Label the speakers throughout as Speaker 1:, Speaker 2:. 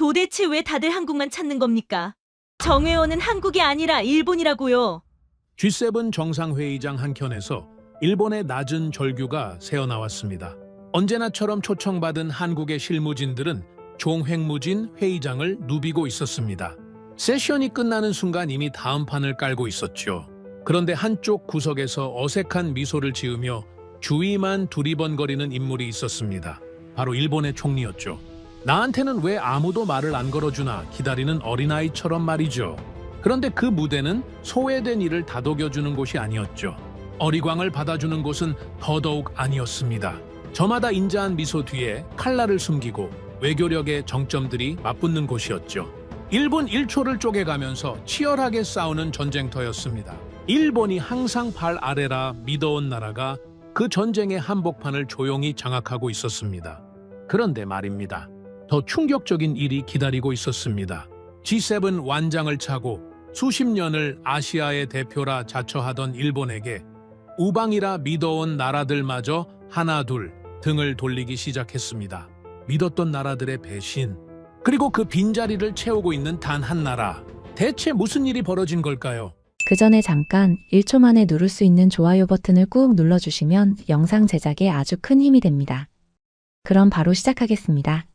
Speaker 1: 도대체 왜 다들 한국만 찾는 겁니까? 정회원은 한국이 아니라 일본이라고요.
Speaker 2: G7 정상회의장 한켠에서 일본의 낮은 절규가 새어나왔습니다. 언제나처럼 초청받은 한국의 실무진들은 종횡무진 회의장을 누비고 있었습니다. 세션이 끝나는 순간 이미 다음 판을 깔고 있었죠. 그런데 한쪽 구석에서 어색한 미소를 지으며 주위만 두리번거리는 인물이 있었습니다. 바로 일본의 총리였죠. 나한테는 왜 아무도 말을 안 걸어주나 기다리는 어린아이처럼 말이죠. 그런데 그 무대는 소외된 이를 다독여주는 곳이 아니었죠. 어리광을 받아주는 곳은 더더욱 아니었습니다. 저마다 인자한 미소 뒤에 칼날을 숨기고 외교력의 정점들이 맞붙는 곳이었죠. 1분 1초를 쪼개가면서 치열하게 싸우는 전쟁터였습니다. 일본이 항상 발 아래라 믿어온 나라가 그 전쟁의 한복판을 조용히 장악하고 있었습니다. 그런데 말입니다. 더 충격적인 일이 기다리고 있었습니다. G7 완장을 차고 수십 년을 아시아의 대표라 자처하던 일본에게 우방이라 믿어온 나라들마저 하나둘 등을 돌리기 시작했습니다. 믿었던 나라들의 배신, 그리고 그 빈자리를 채우고 있는 단 한 나라. 대체 무슨 일이 벌어진 걸까요?
Speaker 3: 그 전에 잠깐 1초 만에 누를 수 있는 좋아요 버튼을 꾹 눌러주시면 영상 제작에 아주 큰 힘이 됩니다. 그럼 바로 시작하겠습니다.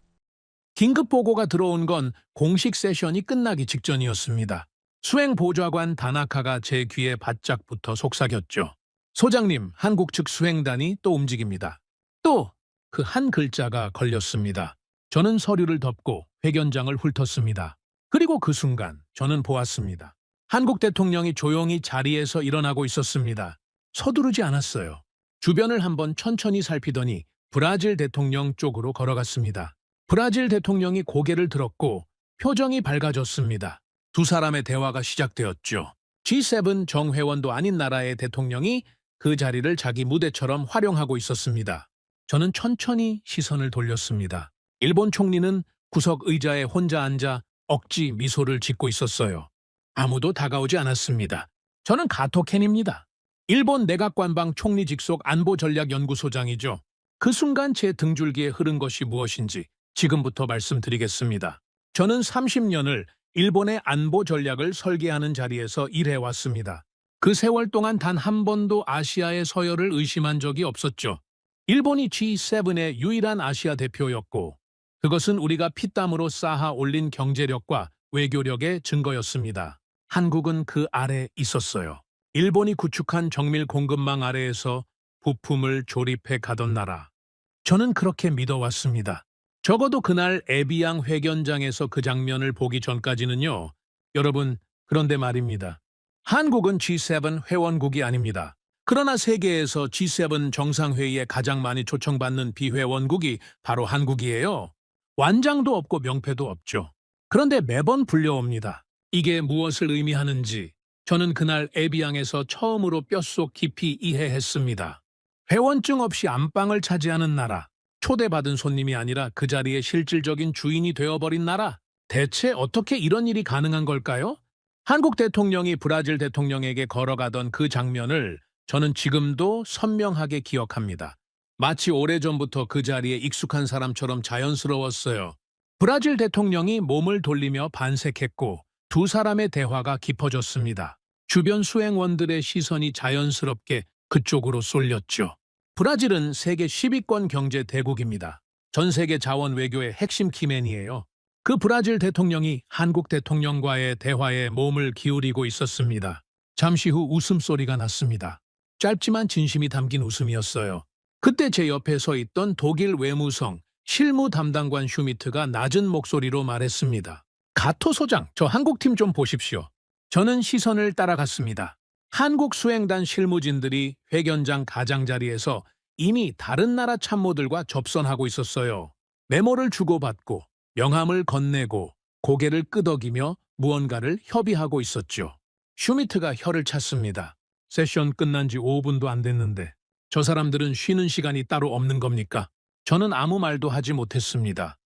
Speaker 2: 긴급 보고가 들어온 건 공식 세션이 끝나기 직전이었습니다. 수행보좌관 다나카가 제 귀에 바짝 붙어 속삭였죠. 소장님, 한국 측 수행단이 또 움직입니다. 또 그 한 글자가 걸렸습니다. 저는 서류를 덮고 회견장을 훑었습니다. 그리고 그 순간 저는 보았습니다. 한국 대통령이 조용히 자리에서 일어나고 있었습니다. 서두르지 않았어요. 주변을 한번 천천히 살피더니 브라질 대통령 쪽으로 걸어갔습니다. 브라질 대통령이 고개를 들었고 표정이 밝아졌습니다. 두 사람의 대화가 시작되었죠. G7 정회원도 아닌 나라의 대통령이 그 자리를 자기 무대처럼 활용하고 있었습니다. 저는 천천히 시선을 돌렸습니다. 일본 총리는 구석 의자에 혼자 앉아 억지 미소를 짓고 있었어요. 아무도 다가오지 않았습니다. 저는 가토켄입니다. 일본 내각관방 총리 직속 안보전략연구소장이죠. 그 순간 제 등줄기에 흐른 것이 무엇인지 지금부터 말씀드리겠습니다. 저는 30년을 일본의 안보 전략을 설계하는 자리에서 일해왔습니다. 그 세월 동안 단 한 번도 아시아의 서열을 의심한 적이 없었죠. 일본이 G7의 유일한 아시아 대표였고 그것은 우리가 피땀으로 쌓아 올린 경제력과 외교력의 증거였습니다. 한국은 그 아래 있었어요. 일본이 구축한 정밀 공급망 아래에서 부품을 조립해 가던 나라. 저는 그렇게 믿어왔습니다. 적어도 그날 에비앙 회견장에서 그 장면을 보기 전까지는요. 여러분, 그런데 말입니다. 한국은 G7 회원국이 아닙니다. 그러나 세계에서 G7 정상회의에 가장 많이 초청받는 비회원국이 바로 한국이에요. 완장도 없고 명패도 없죠. 그런데 매번 불려옵니다. 이게 무엇을 의미하는지 저는 그날 에비앙에서 처음으로 뼛속 깊이 이해했습니다. 회원증 없이 안방을 차지하는 나라, 초대받은 손님이 아니라 그 자리의 실질적인 주인이 되어버린 나라. 대체 어떻게 이런 일이 가능한 걸까요? 한국 대통령이 브라질 대통령에게 걸어가던 그 장면을 저는 지금도 선명하게 기억합니다. 마치 오래전부터 그 자리에 익숙한 사람처럼 자연스러웠어요. 브라질 대통령이 몸을 돌리며 반색했고 두 사람의 대화가 깊어졌습니다. 주변 수행원들의 시선이 자연스럽게 그쪽으로 쏠렸죠. 브라질은 세계 10위권 경제 대국입니다. 전 세계 자원 외교의 핵심 키맨이에요. 그 브라질 대통령이 한국 대통령과의 대화에 몸을 기울이고 있었습니다. 잠시 후 웃음소리가 났습니다. 짧지만 진심이 담긴 웃음이었어요. 그때 제 옆에 서 있던 독일 외무성 실무 담당관 슈미트가 낮은 목소리로 말했습니다. 가토 소장, 저 한국팀 좀 보십시오. 저는 시선을 따라갔습니다. 한국 수행단 실무진들이 회견장 가장자리에서 이미 다른 나라 참모들과 접선하고 있었어요. 메모를 주고받고 명함을 건네고 고개를 끄덕이며 무언가를 협의하고 있었죠. 슈미트가 혀를 찼습니다. 세션 끝난 지 5분도 안 됐는데 저 사람들은 쉬는 시간이 따로 없는 겁니까? 저는 아무 말도 하지 못했습니다.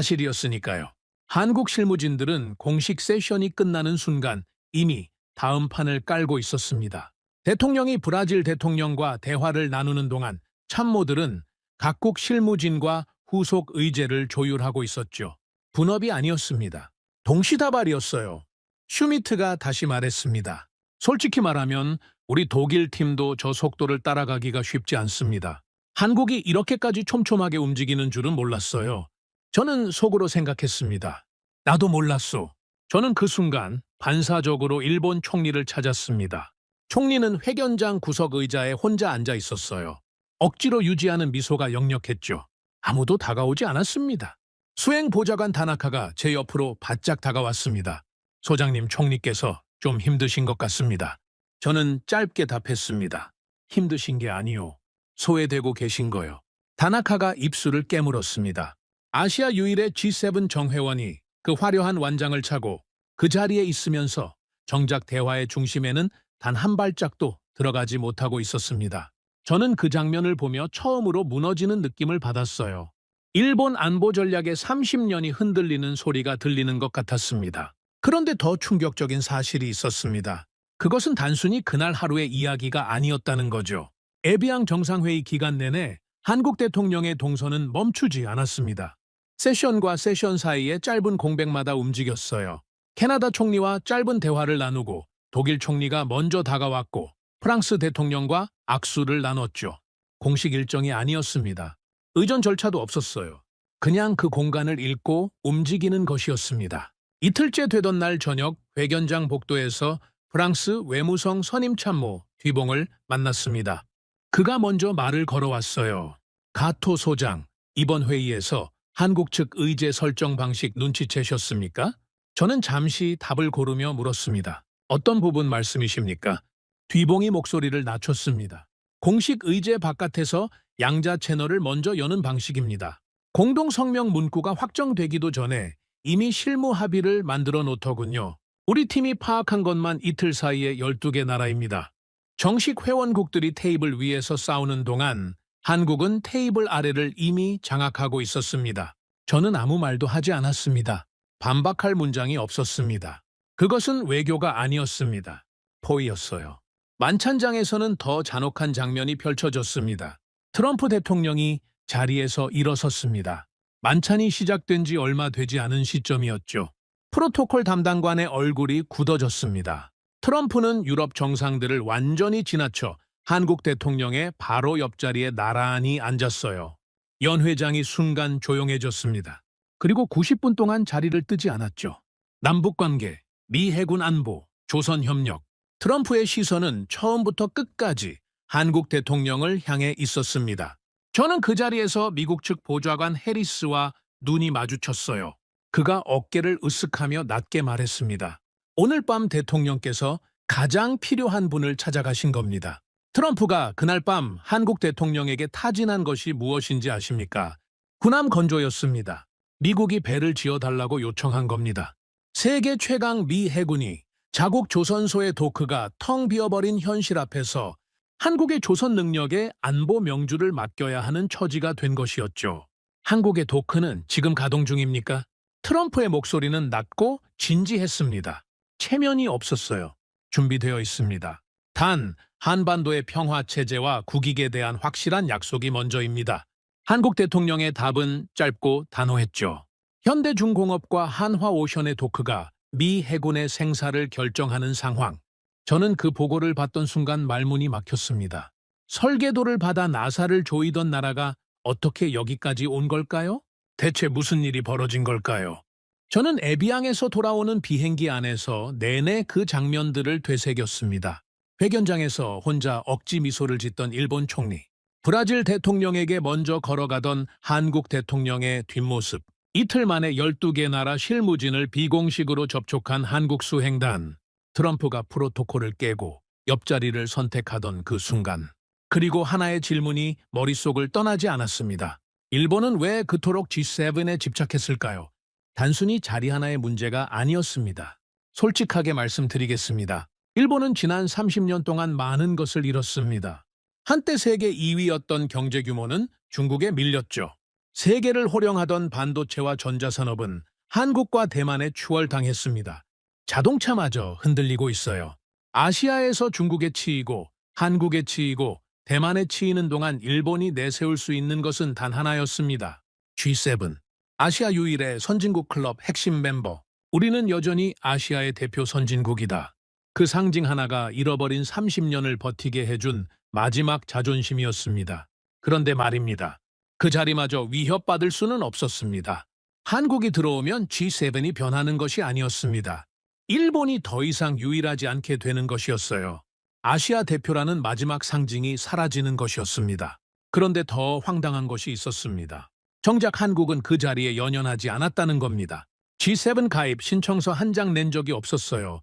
Speaker 2: 사실이었으니까요. 한국 실무진들은 공식 세션이 끝나는 순간 이미 다음 판을 깔고 있었습니다. 대통령이 브라질 대통령과 대화를 나누는 동안 참모들은 각국 실무진과 후속 의제를 조율하고 있었죠. 분업이 아니었습니다. 동시다발이었어요. 슈미트가 다시 말했습니다. 솔직히 말하면 우리 독일 팀도 저 속도를 따라가기가 쉽지 않습니다. 한국이 이렇게까지 촘촘하게 움직이는 줄은 몰랐어요. 저는 속으로 생각했습니다. 나도 몰랐소. 저는 그 순간 반사적으로 일본 총리를 찾았습니다. 총리는 회견장 구석 의자에 혼자 앉아 있었어요. 억지로 유지하는 미소가 역력했죠. 아무도 다가오지 않았습니다. 수행보좌관 다나카가 제 옆으로 바짝 다가왔습니다. 소장님, 총리께서 좀 힘드신 것 같습니다. 저는 짧게 답했습니다. 힘드신 게 아니요. 소외되고 계신 거요. 다나카가 입술을 깨물었습니다. 아시아 유일의 G7 정회원이 그 화려한 완장을 차고 그 자리에 있으면서 정작 대화의 중심에는 단 한 발짝도 들어가지 못하고 있었습니다. 저는 그 장면을 보며 처음으로 무너지는 느낌을 받았어요. 일본 안보 전략의 30년이 흔들리는 소리가 들리는 것 같았습니다. 그런데 더 충격적인 사실이 있었습니다. 그것은 단순히 그날 하루의 이야기가 아니었다는 거죠. 에비앙 정상회의 기간 내내 한국 대통령의 동선은 멈추지 않았습니다. 세션과 세션 사이에 짧은 공백마다 움직였어요. 캐나다 총리와 짧은 대화를 나누고 독일 총리가 먼저 다가왔고 프랑스 대통령과 악수를 나눴죠. 공식 일정이 아니었습니다. 의전 절차도 없었어요. 그냥 그 공간을 읽고 움직이는 것이었습니다. 이틀째 되던 날 저녁 회견장 복도에서 프랑스 외무성 선임참모 뒤봉을 만났습니다. 그가 먼저 말을 걸어왔어요. 가토 소장, 이번 회의에서 한국 측 의제 설정 방식 눈치채셨습니까? 저는 잠시 답을 고르며 물었습니다. 어떤 부분 말씀이십니까? 뒤봉이 목소리를 낮췄습니다. 공식 의제 바깥에서 양자 채널을 먼저 여는 방식입니다. 공동성명 문구가 확정되기도 전에 이미 실무 합의를 만들어 놓더군요. 우리 팀이 파악한 것만 이틀 사이에 12개 나라입니다. 정식 회원국들이 테이블 위에서 싸우는 동안 한국은 테이블 아래를 이미 장악하고 있었습니다. 저는 아무 말도 하지 않았습니다. 반박할 문장이 없었습니다. 그것은 외교가 아니었습니다. 포위였어요. 만찬장에서는 더 잔혹한 장면이 펼쳐졌습니다. 트럼프 대통령이 자리에서 일어섰습니다. 만찬이 시작된 지 얼마 되지 않은 시점이었죠. 프로토콜 담당관의 얼굴이 굳어졌습니다. 트럼프는 유럽 정상들을 완전히 지나쳐 한국 대통령의 바로 옆자리에 나란히 앉았어요. 연 회장이 순간 조용해졌습니다. 그리고 90분 동안 자리를 뜨지 않았죠. 남북관계, 미 해군 안보, 조선협력. 트럼프의 시선은 처음부터 끝까지 한국 대통령을 향해 있었습니다. 저는 그 자리에서 미국 측 보좌관 해리스와 눈이 마주쳤어요. 그가 어깨를 으쓱하며 낮게 말했습니다. 오늘 밤 대통령께서 가장 필요한 분을 찾아가신 겁니다. 트럼프가 그날 밤 한국 대통령에게 타진한 것이 무엇인지 아십니까? 군함 건조였습니다. 미국이 배를 지어달라고 요청한 겁니다. 세계 최강 미 해군이 자국 조선소의 도크가 텅 비어버린 현실 앞에서 한국의 조선 능력에 안보 명주를 맡겨야 하는 처지가 된 것이었죠. 한국의 도크는 지금 가동 중입니까? 트럼프의 목소리는 낮고 진지했습니다. 체면이 없었어요. 준비되어 있습니다. 단, 한반도의 평화 체제와 국익에 대한 확실한 약속이 먼저입니다. 한국 대통령의 답은 짧고 단호했죠. 현대중공업과 한화오션의 도크가 미 해군의 생사를 결정하는 상황. 저는 그 보고를 받던 순간 말문이 막혔습니다. 설계도를 받아 나사를 조이던 나라가 어떻게 여기까지 온 걸까요? 대체 무슨 일이 벌어진 걸까요? 저는 에비앙에서 돌아오는 비행기 안에서 내내 그 장면들을 되새겼습니다. 회견장에서 혼자 억지 미소를 짓던 일본 총리, 브라질 대통령에게 먼저 걸어가던 한국 대통령의 뒷모습, 이틀 만에 12개 나라 실무진을 비공식으로 접촉한 한국 수행단, 트럼프가 프로토콜을 깨고 옆자리를 선택하던 그 순간. 그리고 하나의 질문이 머릿속을 떠나지 않았습니다. 일본은 왜 그토록 G7에 집착했을까요? 단순히 자리 하나의 문제가 아니었습니다. 솔직하게 말씀드리겠습니다. 일본은 지난 30년 동안 많은 것을 잃었습니다. 한때 세계 2위였던 경제 규모는 중국에 밀렸죠. 세계를 호령하던 반도체와 전자산업은 한국과 대만에 추월당했습니다. 자동차마저 흔들리고 있어요. 아시아에서 중국에 치이고 한국에 치이고 대만에 치이는 동안 일본이 내세울 수 있는 것은 단 하나였습니다. G7. 아시아 유일의 선진국 클럽 핵심 멤버. 우리는 여전히 아시아의 대표 선진국이다. 그 상징 하나가 잃어버린 30년을 버티게 해준 마지막 자존심이었습니다. 그런데 말입니다. 그 자리마저 위협받을 수는 없었습니다. 한국이 들어오면 G7이 변하는 것이 아니었습니다. 일본이 더 이상 유일하지 않게 되는 것이었어요. 아시아 대표라는 마지막 상징이 사라지는 것이었습니다. 그런데 더 황당한 것이 있었습니다. 정작 한국은 그 자리에 연연하지 않았다는 겁니다. G7 가입 신청서 한 장 낸 적이 없었어요.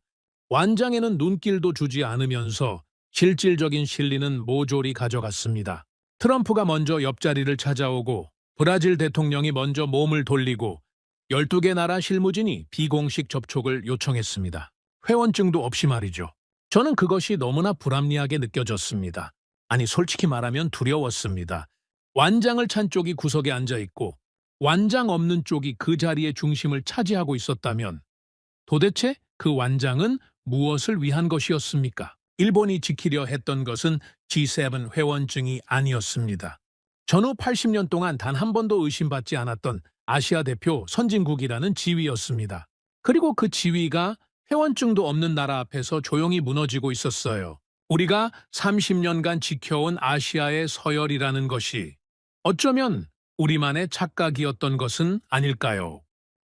Speaker 2: 완장에는 눈길도 주지 않으면서 실질적인 실리는 모조리 가져갔습니다. 트럼프가 먼저 옆자리를 찾아오고 브라질 대통령이 먼저 몸을 돌리고 12개 나라 실무진이 비공식 접촉을 요청했습니다. 회원증도 없이 말이죠. 저는 그것이 너무나 불합리하게 느껴졌습니다. 아니 솔직히 말하면 두려웠습니다. 완장을 찬 쪽이 구석에 앉아있고 완장 없는 쪽이 그 자리의 중심을 차지하고 있었다면 도대체 그 완장은 무엇을 위한 것이었습니까? 일본이 지키려 했던 것은 G7 회원증이 아니었습니다. 전후 80년 동안 단 한 번도 의심받지 않았던 아시아 대표 선진국이라는 지위였습니다. 그리고 그 지위가 회원증도 없는 나라 앞에서 조용히 무너지고 있었어요. 우리가 30년간 지켜온 아시아의 서열이라는 것이 어쩌면 우리만의 착각이었던 것은 아닐까요?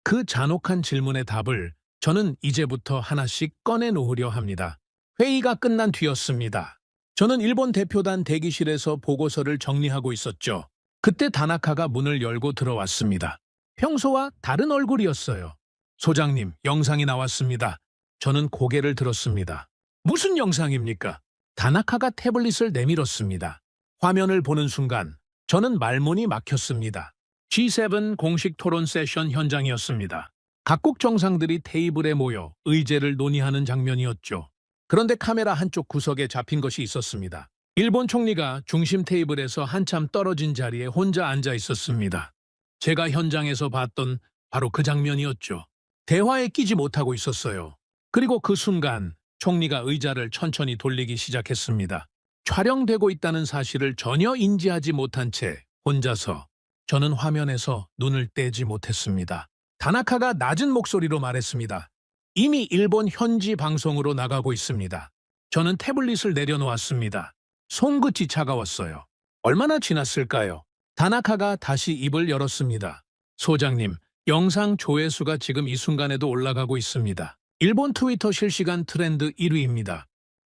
Speaker 2: 그 잔혹한 질문의 답을 저는 이제부터 하나씩 꺼내놓으려 합니다. 회의가 끝난 뒤였습니다. 저는 일본 대표단 대기실에서 보고서를 정리하고 있었죠. 그때 다나카가 문을 열고 들어왔습니다. 평소와 다른 얼굴이었어요. 소장님, 영상이 나왔습니다. 저는 고개를 들었습니다. 무슨 영상입니까? 다나카가 태블릿을 내밀었습니다. 화면을 보는 순간 저는 말문이 막혔습니다. G7 공식 토론 세션 현장이었습니다. 각국 정상들이 테이블에 모여 의제를 논의하는 장면이었죠. 그런데 카메라 한쪽 구석에 잡힌 것이 있었습니다. 일본 총리가 중심 테이블에서 한참 떨어진 자리에 혼자 앉아 있었습니다. 제가 현장에서 봤던 바로 그 장면이었죠. 대화에 끼지 못하고 있었어요. 그리고 그 순간 총리가 의자를 천천히 돌리기 시작했습니다. 촬영되고 있다는 사실을 전혀 인지하지 못한 채 혼자서 저는 화면에서 눈을 떼지 못했습니다. 다나카가 낮은 목소리로 말했습니다. 이미 일본 현지 방송으로 나가고 있습니다. 저는 태블릿을 내려놓았습니다. 손끝이 차가웠어요. 얼마나 지났을까요? 다나카가 다시 입을 열었습니다. 소장님, 영상 조회수가 지금 이 순간에도 올라가고 있습니다. 일본 트위터 실시간 트렌드 1위입니다.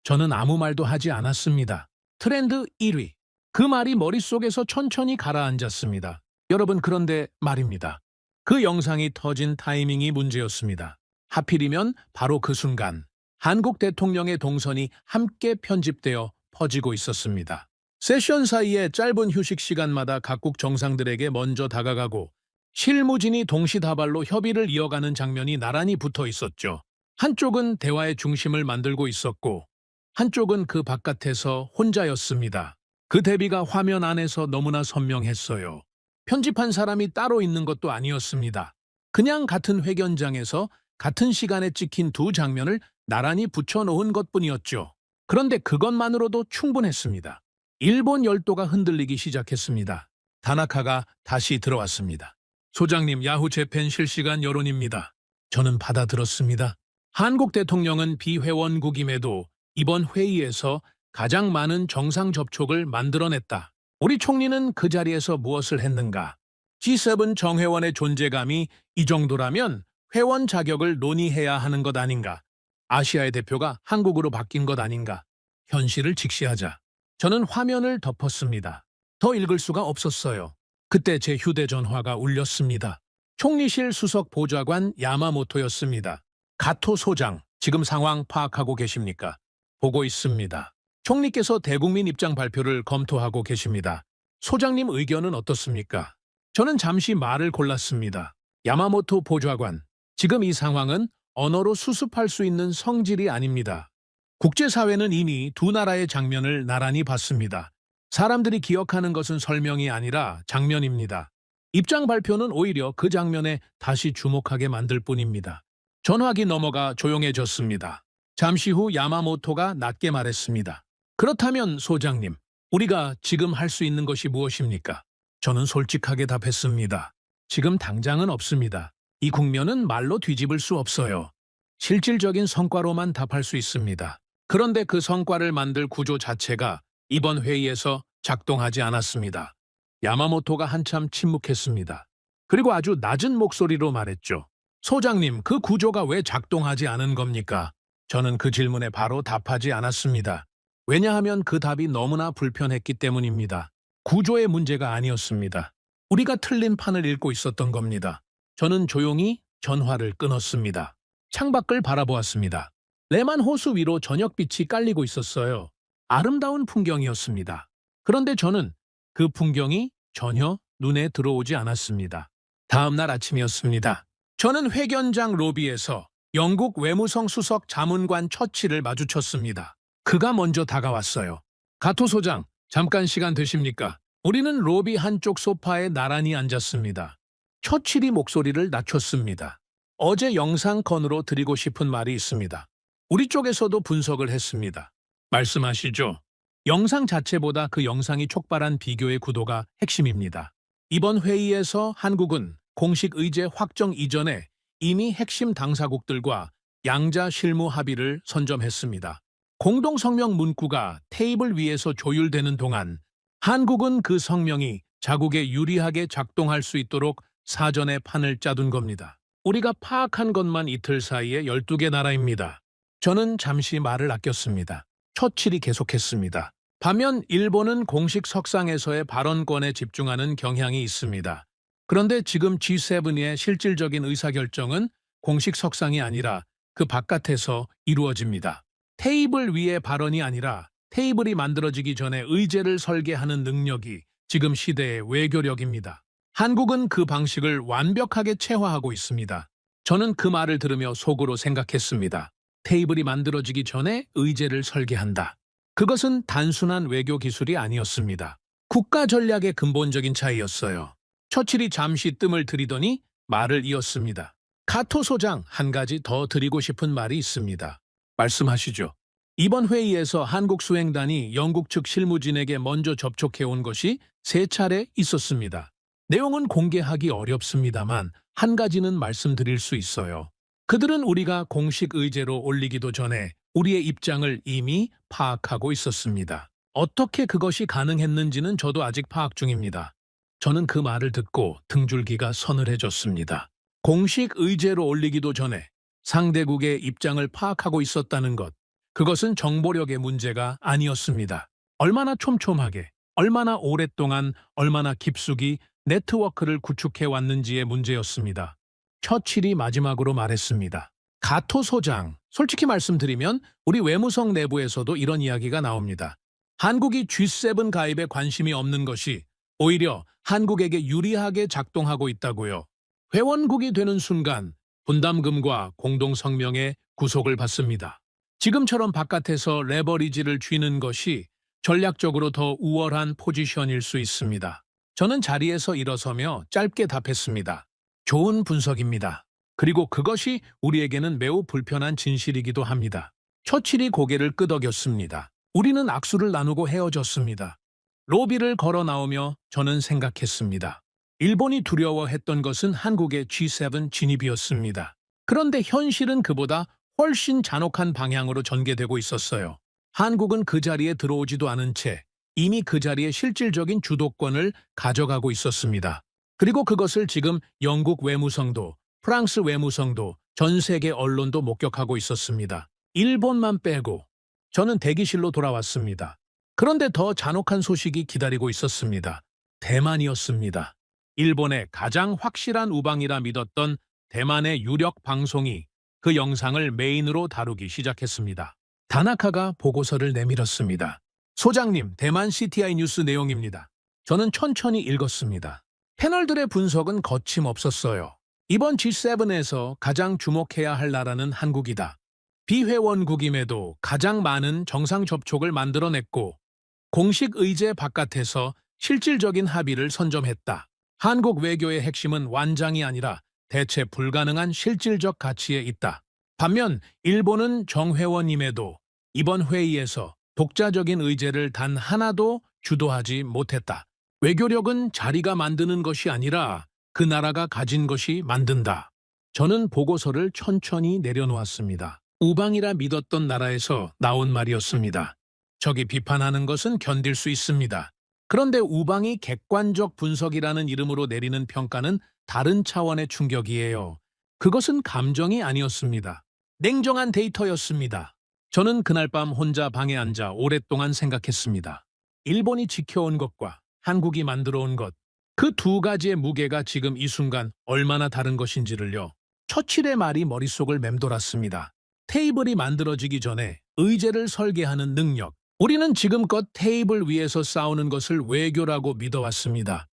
Speaker 2: 저는 아무 말도 하지 않았습니다. 트렌드 1위. 그 말이 머릿속에서 천천히 가라앉았습니다. 여러분, 그런데 말입니다. 그 영상이 터진 타이밍이 문제였습니다. 하필이면 바로 그 순간 한국 대통령의 동선이 함께 편집되어 퍼지고 있었습니다. 세션 사이에 짧은 휴식 시간마다 각국 정상들에게 먼저 다가가고 실무진이 동시다발로 협의를 이어가는 장면이 나란히 붙어 있었죠. 한쪽은 대화의 중심을 만들고 있었고 한쪽은 그 바깥에서 혼자였습니다. 그 대비가 화면 안에서 너무나 선명했어요. 편집한 사람이 따로 있는 것도 아니었습니다. 그냥 같은 회견장에서 같은 시간에 찍힌 두 장면을 나란히 붙여놓은 것뿐이었죠. 그런데 그것만으로도 충분했습니다. 일본 열도가 흔들리기 시작했습니다. 다나카가 다시 들어왔습니다. 소장님, 야후 재팬 실시간 여론입니다. 저는 받아들었습니다. 한국 대통령은 비회원국임에도 이번 회의에서 가장 많은 정상 접촉을 만들어냈다. 우리 총리는 그 자리에서 무엇을 했는가? G7 정회원의 존재감이 이 정도라면 회원 자격을 논의해야 하는 것 아닌가? 아시아의 대표가 한국으로 바뀐 것 아닌가? 현실을 직시하자. 저는 화면을 덮었습니다. 더 읽을 수가 없었어요. 그때 제 휴대전화가 울렸습니다. 총리실 수석 보좌관 야마모토였습니다. 가토 소장, 지금 상황 파악하고 계십니까? 보고 있습니다. 총리께서 대국민 입장 발표를 검토하고 계십니다. 소장님 의견은 어떻습니까? 저는 잠시 말을 골랐습니다. 야마모토 보좌관, 지금 이 상황은 언어로 수습할 수 있는 성질이 아닙니다. 국제사회는 이미 두 나라의 장면을 나란히 봤습니다. 사람들이 기억하는 것은 설명이 아니라 장면입니다. 입장 발표는 오히려 그 장면에 다시 주목하게 만들 뿐입니다. 전화기 넘어가 조용해졌습니다. 잠시 후 야마모토가 낮게 말했습니다. 그렇다면 소장님, 우리가 지금 할 수 있는 것이 무엇입니까? 저는 솔직하게 답했습니다. 지금 당장은 없습니다. 이 국면은 말로 뒤집을 수 없어요. 실질적인 성과로만 답할 수 있습니다. 그런데 그 성과를 만들 구조 자체가 이번 회의에서 작동하지 않았습니다. 야마모토가 한참 침묵했습니다. 그리고 아주 낮은 목소리로 말했죠. 소장님, 그 구조가 왜 작동하지 않은 겁니까? 저는 그 질문에 바로 답하지 않았습니다. 왜냐하면 그 답이 너무나 불편했기 때문입니다. 구조의 문제가 아니었습니다. 우리가 틀린 판을 읽고 있었던 겁니다. 저는 조용히 전화를 끊었습니다. 창밖을 바라보았습니다. 레만 호수 위로 저녁빛이 깔리고 있었어요. 아름다운 풍경이었습니다. 그런데 저는 그 풍경이 전혀 눈에 들어오지 않았습니다. 다음 날 아침이었습니다. 저는 회견장 로비에서 영국 외무성 수석 자문관 처치를 마주쳤습니다. 그가 먼저 다가왔어요. 가토 소장, 잠깐 시간 되십니까? 우리는 로비 한쪽 소파에 나란히 앉았습니다. 처칠이 목소리를 낮췄습니다. 어제 영상컨으로 드리고 싶은 말이 있습니다. 우리 쪽에서도 분석을 했습니다. 말씀하시죠. 영상 자체보다 그 영상이 촉발한 비교의 구도가 핵심입니다. 이번 회의에서 한국은 공식 의제 확정 이전에 이미 핵심 당사국들과 양자 실무 합의를 선점했습니다. 공동성명 문구가 테이블 위에서 조율되는 동안 한국은 그 성명이 자국에 유리하게 작동할 수 있도록 사전에 판을 짜둔 겁니다. 우리가 파악한 것만 이틀 사이에 12개 나라입니다. 저는 잠시 말을 아꼈습니다. 처칠이 계속했습니다. 반면 일본은 공식 석상에서의 발언권에 집중하는 경향이 있습니다. 그런데 지금 G7의 실질적인 의사결정은 공식 석상이 아니라 그 바깥에서 이루어집니다. 테이블 위의 발언이 아니라 테이블이 만들어지기 전에 의제를 설계하는 능력이 지금 시대의 외교력입니다. 한국은 그 방식을 완벽하게 체화하고 있습니다. 저는 그 말을 들으며 속으로 생각했습니다. 테이블이 만들어지기 전에 의제를 설계한다. 그것은 단순한 외교 기술이 아니었습니다. 국가 전략의 근본적인 차이였어요. 처칠이 잠시 뜸을 들이더니 말을 이었습니다. 가토 소장, 한 가지 더 드리고 싶은 말이 있습니다. 말씀하시죠. 이번 회의에서 한국 수행단이 영국 측 실무진에게 먼저 접촉해온 것이 3차례 있었습니다. 내용은 공개하기 어렵습니다만 한 가지는 말씀드릴 수 있어요. 그들은 우리가 공식 의제로 올리기도 전에 우리의 입장을 이미 파악하고 있었습니다. 어떻게 그것이 가능했는지는 저도 아직 파악 중입니다. 저는 그 말을 듣고 등줄기가 서늘해졌습니다. 공식 의제로 올리기도 전에 상대국의 입장을 파악하고 있었다는 것, 그것은 정보력의 문제가 아니었습니다. 얼마나 촘촘하게, 얼마나 오랫동안, 얼마나 깊숙이 네트워크를 구축해 왔는지의 문제였습니다. 처칠이 마지막으로 말했습니다. 가토 소장, 솔직히 말씀드리면 우리 외무성 내부에서도 이런 이야기가 나옵니다. 한국이 G7 가입에 관심이 없는 것이 오히려 한국에게 유리하게 작동하고 있다고요. 회원국이 되는 순간 분담금과 공동성명의 구속을 받습니다. 지금처럼 바깥에서 레버리지를 쥐는 것이 전략적으로 더 우월한 포지션일 수 있습니다. 저는 자리에서 일어서며 짧게 답했습니다. 좋은 분석입니다. 그리고 그것이 우리에게는 매우 불편한 진실이기도 합니다. 처칠이 고개를 끄덕였습니다. 우리는 악수를 나누고 헤어졌습니다. 로비를 걸어 나오며 저는 생각했습니다. 일본이 두려워했던 것은 한국의 G7 진입이었습니다. 그런데 현실은 그보다 훨씬 잔혹한 방향으로 전개되고 있었어요. 한국은 그 자리에 들어오지도 않은 채 이미 그 자리의 실질적인 주도권을 가져가고 있었습니다. 그리고 그것을 지금 영국 외무성도, 프랑스 외무성도, 전 세계 언론도 목격하고 있었습니다. 일본만 빼고 저는 대기실로 돌아왔습니다. 그런데 더 잔혹한 소식이 기다리고 있었습니다. 대만이었습니다. 일본의 가장 확실한 우방이라 믿었던 대만의 유력 방송이 그 영상을 메인으로 다루기 시작했습니다. 다나카가 보고서를 내밀었습니다. 소장님, 대만 CTI 뉴스 내용입니다. 저는 천천히 읽었습니다. 패널들의 분석은 거침없었어요. 이번 G7에서 가장 주목해야 할 나라는 한국이다. 비회원국임에도 가장 많은 정상 접촉을 만들어냈고 공식 의제 바깥에서 실질적인 합의를 선점했다. 한국 외교의 핵심은 완장이 아니라 대체 불가능한 실질적 가치에 있다. 반면 일본은 정회원임에도 이번 회의에서 독자적인 의제를 단 하나도 주도하지 못했다. 외교력은 자리가 만드는 것이 아니라 그 나라가 가진 것이 만든다. 저는 보고서를 천천히 내려놓았습니다. 우방이라 믿었던 나라에서 나온 말이었습니다. 적이 비판하는 것은 견딜 수 있습니다. 그런데 우방이 객관적 분석이라는 이름으로 내리는 평가는 다른 차원의 충격이에요. 그것은 감정이 아니었습니다. 냉정한 데이터였습니다. 저는 그날 밤 혼자 방에 앉아 오랫동안 생각했습니다. 일본이 지켜온 것과 한국이 만들어 온 것, 그 두 가지의 무게가 지금 이 순간 얼마나 다른 것인지를요. 처칠의 말이 머릿속을 맴돌았습니다. 테이블이 만들어지기 전에 의제를 설계하는 능력. 우리는 지금껏 테이블 위에서 싸우는 것을 외교라고 믿어왔습니다.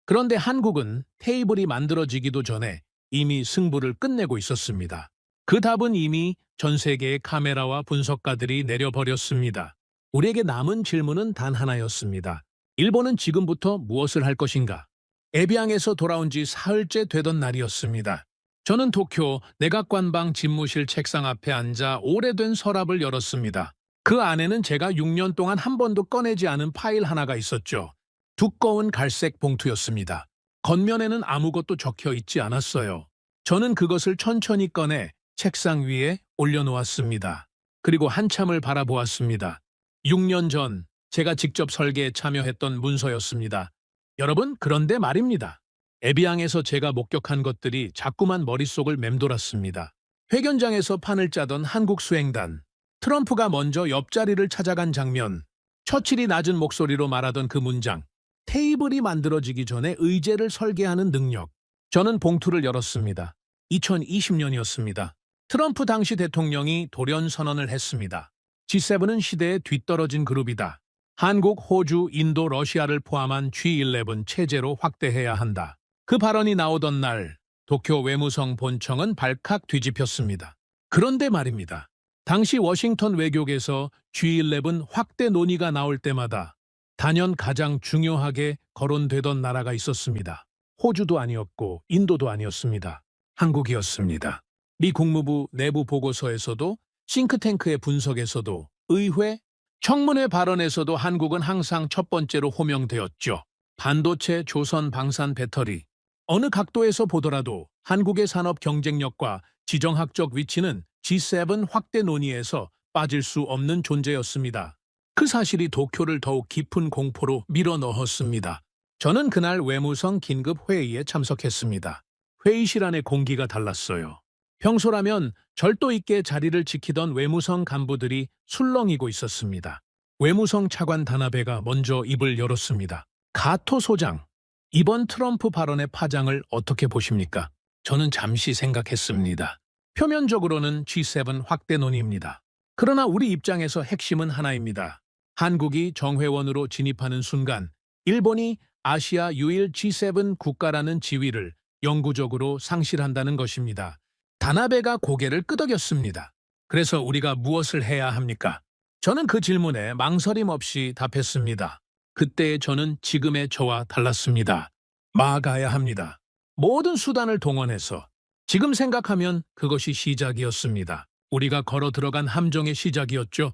Speaker 2: 그런데 한국은 테이블이 만들어지기도 전에 이미 승부를 끝내고 있었습니다. 그 답은 이미 전 세계의 카메라와 분석가들이 내려버렸습니다. 우리에게 남은 질문은 단 하나였습니다. 일본은 지금부터 무엇을 할 것인가? 에비앙에서 돌아온 지 사흘째 되던 날이었습니다. 저는 도쿄 내각관방 집무실 책상 앞에 앉아 오래된 서랍을 열었습니다. 그 안에는 제가 6년 동안 한 번도 꺼내지 않은 파일 하나가 있었죠. 두꺼운 갈색 봉투였습니다. 겉면에는 아무것도 적혀 있지 않았어요. 저는 그것을 천천히 꺼내 책상 위에 올려놓았습니다. 그리고 한참을 바라보았습니다. 6년 전 제가 직접 설계에 참여했던 문서였습니다. 여러분, 그런데 말입니다. 에비앙에서 제가 목격한 것들이 자꾸만 머릿속을 맴돌았습니다. 회견장에서 판을 짜던 한국 수행단, 트럼프가 먼저 옆자리를 찾아간 장면, 처칠이 낮은 목소리로 말하던 그 문장, 테이블이 만들어지기 전에 의제를 설계하는 능력. 저는 봉투를 열었습니다. 2020년이었습니다. 트럼프 당시 대통령이 돌연선언을 했습니다. G7은 시대에 뒤떨어진 그룹이다. 한국, 호주, 인도, 러시아를 포함한 G11 체제로 확대해야 한다. 그 발언이 나오던 날 도쿄 외무성 본청은 발칵 뒤집혔습니다. 그런데 말입니다. 당시 워싱턴 외교계에서 G11 확대 논의가 나올 때마다 단연 가장 중요하게 거론되던 나라가 있었습니다. 호주도 아니었고 인도도 아니었습니다. 한국이었습니다. 미 국무부 내부 보고서에서도 싱크탱크의 분석에서도 의회, 청문회 발언에서도 한국은 항상 첫 번째로 호명되었죠. 반도체, 조선, 방산, 배터리. 어느 각도에서 보더라도 한국의 산업 경쟁력과 지정학적 위치는 G7 확대 논의에서 빠질 수 없는 존재였습니다. 그 사실이 도쿄를 더욱 깊은 공포로 밀어넣었습니다. 저는 그날 외무성 긴급 회의에 참석했습니다. 회의실 안의 공기가 달랐어요. 평소라면 절도 있게 자리를 지키던 외무성 간부들이 술렁이고 있었습니다. 외무성 차관 다나베가 먼저 입을 열었습니다. 가토 소장, 이번 트럼프 발언의 파장을 어떻게 보십니까? 저는 잠시 생각했습니다. 표면적으로는 G7 확대 논의입니다. 그러나 우리 입장에서 핵심은 하나입니다. 한국이 정회원으로 진입하는 순간 일본이 아시아 유일 G7 국가라는 지위를 영구적으로 상실한다는 것입니다. 다나베가 고개를 끄덕였습니다. 그래서 우리가 무엇을 해야 합니까? 저는 그 질문에 망설임 없이 답했습니다. 그때의 저는 지금의 저와 달랐습니다. 막아야 합니다. 모든 수단을 동원해서. 지금 생각하면 그것이 시작이었습니다. 우리가 걸어 들어간 함정의 시작이었죠.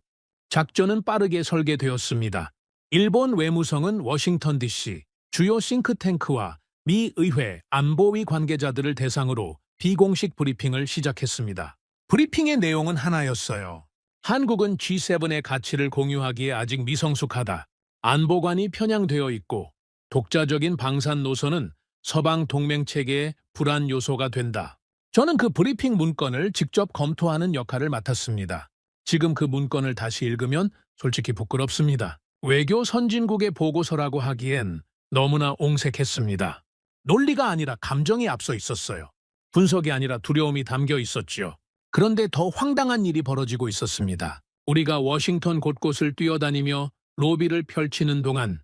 Speaker 2: 작전은 빠르게 설계되었습니다. 일본 외무성은 워싱턴 DC, 주요 싱크탱크와 미 의회 안보위 관계자들을 대상으로 비공식 브리핑을 시작했습니다. 브리핑의 내용은 하나였어요. 한국은 G7의 가치를 공유하기에 아직 미성숙하다. 안보관이 편향되어 있고 독자적인 방산 노선은 서방 동맹체계의 불안 요소가 된다. 저는 그 브리핑 문건을 직접 검토하는 역할을 맡았습니다. 지금 그 문건을 다시 읽으면 솔직히 부끄럽습니다. 외교 선진국의 보고서라고 하기엔 너무나 옹색했습니다. 논리가 아니라 감정이 앞서 있었어요. 분석이 아니라 두려움이 담겨 있었지요. 그런데 더 황당한 일이 벌어지고 있었습니다. 우리가 워싱턴 곳곳을 뛰어다니며 로비를 펼치는 동안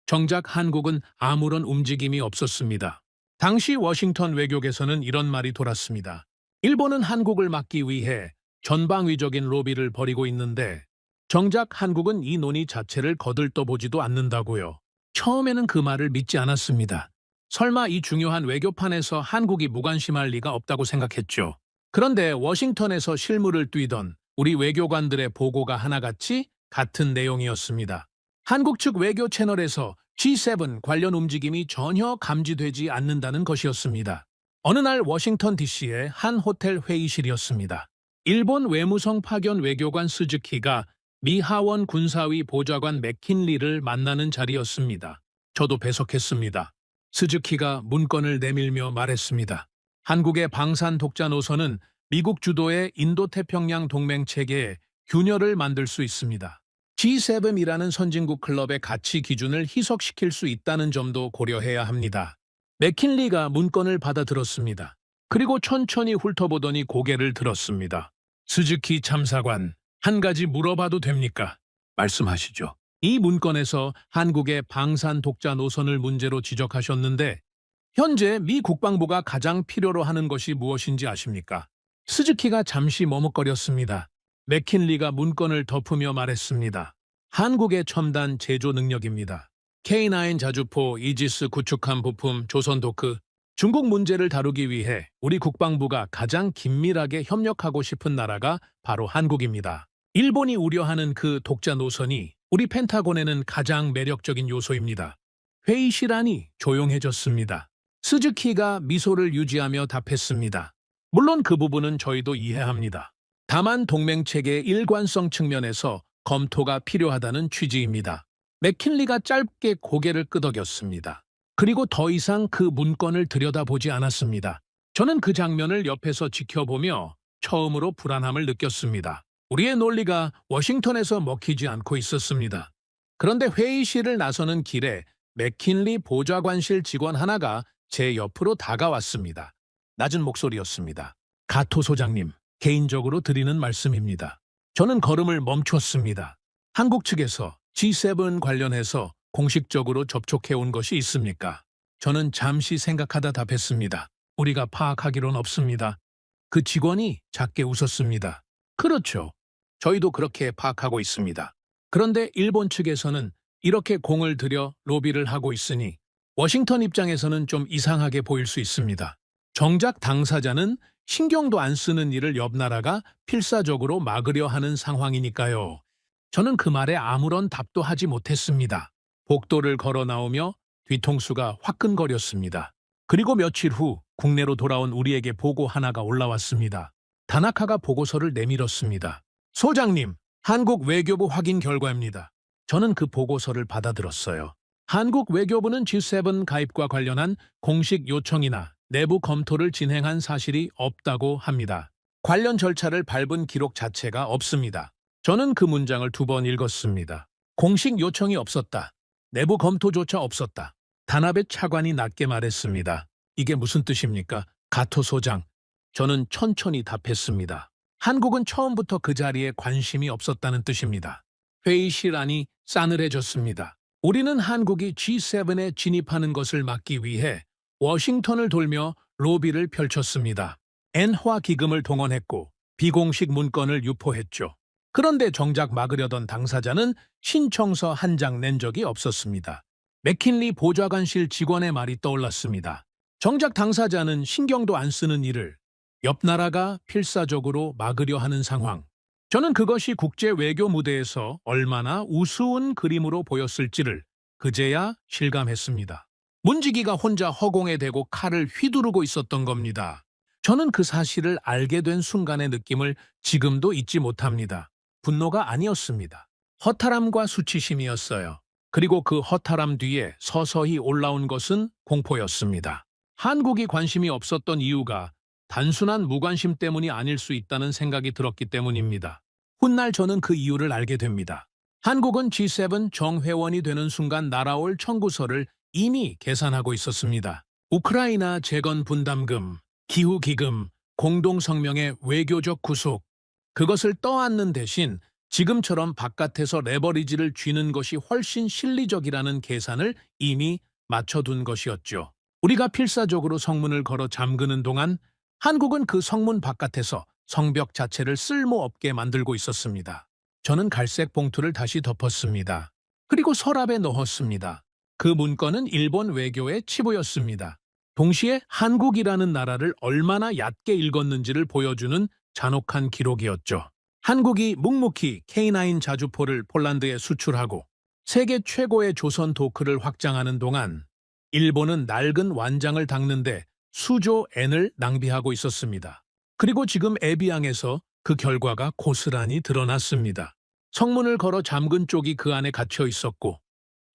Speaker 2: 정작 한국은 아무런 움직임이 없었습니다. 당시 워싱턴 외교계에서는 이런 말이 돌았습니다. 일본은 한국을 막기 위해 전방위적인 로비를 벌이고 있는데 정작 한국은 이 논의 자체를 거들떠보지도 않는다고요. 처음에는 그 말을 믿지 않았습니다. 설마 이 중요한 외교판에서 한국이 무관심할 리가 없다고 생각했죠. 그런데 워싱턴에서 실무를 뛰던 우리 외교관들의 보고가 하나같이 같은 내용이었습니다. 한국 측 외교 채널에서 G7 관련 움직임이 전혀 감지되지 않는다는 것이었습니다. 어느 날 워싱턴 DC의 한 호텔 회의실이었습니다. 일본 외무성 파견 외교관 스즈키가 미 하원 군사위 보좌관 맥킨리를 만나는 자리였습니다. 저도 배석했습니다. 스즈키가 문건을 내밀며 말했습니다. 한국의 방산 독자 노선은 미국 주도의 인도태평양 동맹 체계에 균열을 만들 수 있습니다. G7이라는 선진국 클럽의 가치 기준을 희석시킬 수 있다는 점도 고려해야 합니다. 맥킨리가 문건을 받아들었습니다. 그리고 천천히 훑어보더니 고개를 들었습니다. 스즈키 참사관, 한 가지 물어봐도 됩니까? 말씀하시죠. 이 문건에서 한국의 방산 독자 노선을 문제로 지적하셨는데 현재 미 국방부가 가장 필요로 하는 것이 무엇인지 아십니까? 스즈키가 잠시 머뭇거렸습니다. 맥킨리가 문건을 덮으며 말했습니다. 한국의 첨단 제조 능력입니다. K9 자주포, 이지스 구축함 부품, 조선도크, 중국 문제를 다루기 위해 우리 국방부가 가장 긴밀하게 협력하고 싶은 나라가 바로 한국입니다. 일본이 우려하는 그 독자 노선이 우리 펜타곤에는 가장 매력적인 요소입니다. 회의실 안이 조용해졌습니다. 스즈키가 미소를 유지하며 답했습니다. 물론 그 부분은 저희도 이해합니다. 다만 동맹체계의 일관성 측면에서 검토가 필요하다는 취지입니다. 맥킨리가 짧게 고개를 끄덕였습니다. 그리고 더 이상 그 문건을 들여다보지 않았습니다. 저는 그 장면을 옆에서 지켜보며 처음으로 불안함을 느꼈습니다. 우리의 논리가 워싱턴에서 먹히지 않고 있었습니다. 그런데 회의실을 나서는 길에 맥킨리 보좌관실 직원 하나가 제 옆으로 다가왔습니다. 낮은 목소리였습니다. 가토 소장님, 개인적으로 드리는 말씀입니다. 저는 걸음을 멈췄습니다. 한국 측에서 G7 관련해서 공식적으로 접촉해온 것이 있습니까? 저는 잠시 생각하다 답했습니다. 우리가 파악하기론 없습니다. 그 직원이 작게 웃었습니다. 그렇죠. 저희도 그렇게 파악하고 있습니다. 그런데 일본 측에서는 이렇게 공을 들여 로비를 하고 있으니 워싱턴 입장에서는 좀 이상하게 보일 수 있습니다. 정작 당사자는 신경도 안 쓰는 일을 옆 나라가 필사적으로 막으려 하는 상황이니까요. 저는 그 말에 아무런 답도 하지 못했습니다. 복도를 걸어 나오며 뒤통수가 화끈거렸습니다. 그리고 며칠 후 국내로 돌아온 우리에게 보고 하나가 올라왔습니다. 다나카가 보고서를 내밀었습니다. 소장님, 한국 외교부 확인 결과입니다. 저는 그 보고서를 받아들었어요. 한국 외교부는 G7 가입과 관련한 공식 요청이나 내부 검토를 진행한 사실이 없다고 합니다. 관련 절차를 밟은 기록 자체가 없습니다. 저는 그 문장을 2번 읽었습니다. 공식 요청이 없었다. 내부 검토조차 없었다. 단합의 차관이 낮게 말했습니다. 이게 무슨 뜻입니까? 가토 소장. 저는 천천히 답했습니다. 한국은 처음부터 그 자리에 관심이 없었다는 뜻입니다. 회의실 안이 싸늘해졌습니다. 우리는 한국이 G7에 진입하는 것을 막기 위해 워싱턴을 돌며 로비를 펼쳤습니다. 엔화 기금을 동원했고 비공식 문건을 유포했죠. 그런데 정작 막으려던 당사자는 신청서 한 장 낸 적이 없었습니다. 맥킨리 보좌관실 직원의 말이 떠올랐습니다. 정작 당사자는 신경도 안 쓰는 일을 옆 나라가 필사적으로 막으려 하는 상황. 저는 그것이 국제 외교 무대에서 얼마나 우스운 그림으로 보였을지를 그제야 실감했습니다. 문지기가 혼자 허공에 대고 칼을 휘두르고 있었던 겁니다. 저는 그 사실을 알게 된 순간의 느낌을 지금도 잊지 못합니다. 분노가 아니었습니다. 허탈함과 수치심이었어요. 그리고 그 허탈함 뒤에 서서히 올라온 것은 공포였습니다. 한국이 관심이 없었던 이유가 단순한 무관심 때문이 아닐 수 있다는 생각이 들었기 때문입니다. 훗날 저는 그 이유를 알게 됩니다. 한국은 G7 정회원이 되는 순간 날아올 청구서를 이미 계산하고 있었습니다. 우크라이나 재건 분담금, 기후기금, 공동성명의 외교적 구속, 그것을 떠안는 대신 지금처럼 바깥에서 레버리지를 쥐는 것이 훨씬 실리적이라는 계산을 이미 맞춰둔 것이었죠. 우리가 필사적으로 성문을 걸어 잠그는 동안 한국은 그 성문 바깥에서 성벽 자체를 쓸모없게 만들고 있었습니다. 저는 갈색 봉투를 다시 덮었습니다. 그리고 서랍에 넣었습니다. 그 문건은 일본 외교의 치부였습니다. 동시에 한국이라는 나라를 얼마나 얕게 읽었는지를 보여주는 잔혹한 기록이었죠. 한국이 묵묵히 K9 자주포를 폴란드에 수출하고 세계 최고의 조선 도크를 확장하는 동안 일본은 낡은 완장을 닦는데 수조 엔을 낭비하고 있었습니다. 그리고 지금 에비앙에서 그 결과가 고스란히 드러났습니다. 성문을 걸어 잠근 쪽이 그 안에 갇혀 있었고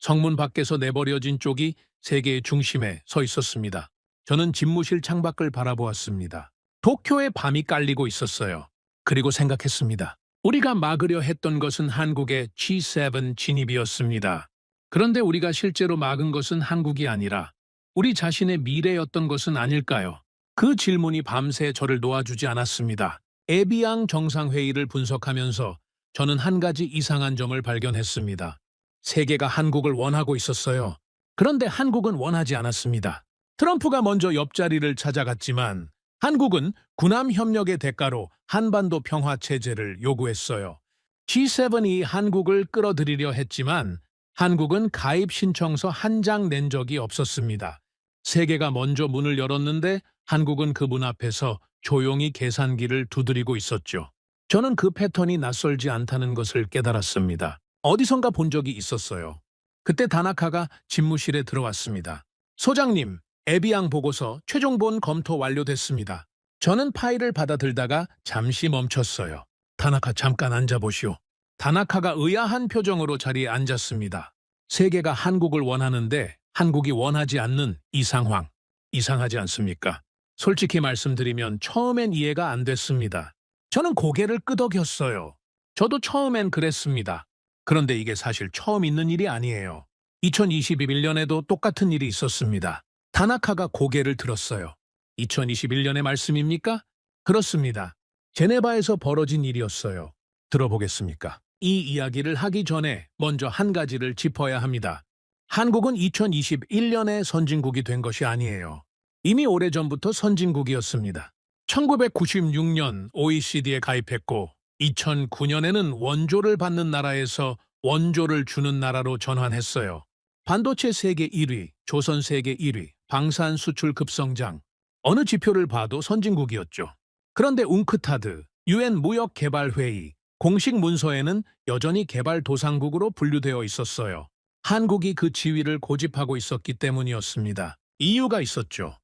Speaker 2: 성문 밖에서 내버려진 쪽이 세계의 중심에 서 있었습니다. 저는 집무실 창밖을 바라보았습니다. 도쿄의 밤이 깔리고 있었어요. 그리고 생각했습니다. 우리가 막으려 했던 것은 한국의 G7 진입이었습니다. 그런데 우리가 실제로 막은 것은 한국이 아니라 우리 자신의 미래였던 것은 아닐까요? 그 질문이 밤새 저를 놓아주지 않았습니다. 에비앙 정상회의를 분석하면서 저는 한 가지 이상한 점을 발견했습니다. 세계가 한국을 원하고 있었어요. 그런데 한국은 원하지 않았습니다. 트럼프가 먼저 옆자리를 찾아갔지만 한국은 군함 협력의 대가로 한반도 평화 체제를 요구했어요. G7이 한국을 끌어들이려 했지만 한국은 가입 신청서 한 장 낸 적이 없었습니다. 세계가 먼저 문을 열었는데 한국은 그 문 앞에서 조용히 계산기를 두드리고 있었죠. 저는 그 패턴이 낯설지 않다는 것을 깨달았습니다. 어디선가 본 적이 있었어요. 그때 다나카가 집무실에 들어왔습니다. 소장님, 에비앙 보고서 최종본 검토 완료됐습니다. 저는 파일을 받아들다가 잠시 멈췄어요. 다나카 잠깐 앉아보시오. 다나카가 의아한 표정으로 자리에 앉았습니다. 세계가 한국을 원하는데 한국이 원하지 않는 이 상황. 이상하지 않습니까? 솔직히 말씀드리면 처음엔 이해가 안 됐습니다. 저는 고개를 끄덕였어요. 저도 처음엔 그랬습니다. 그런데 이게 사실 처음 있는 일이 아니에요. 2021년에도 똑같은 일이 있었습니다. 다나카가 고개를 들었어요. 2021년의 말씀입니까? 그렇습니다. 제네바에서 벌어진 일이었어요. 들어보겠습니까? 이 이야기를 하기 전에 먼저 한 가지를 짚어야 합니다. 한국은 2021년에 선진국이 된 것이 아니에요. 이미 오래전부터 선진국이었습니다. 1996년 OECD에 가입했고 2009년에는 원조를 받는 나라에서 원조를 주는 나라로 전환했어요. 반도체 세계 1위, 조선 세계 1위, 방산 수출 급성장. 어느 지표를 봐도 선진국이었죠. 그런데 웅크타드, UN 무역개발회의, 공식 문서에는 여전히 개발도상국으로 분류되어 있었어요. 한국이 그 지위를 고집하고 있었기 때문이었습니다. 이유가 있었죠.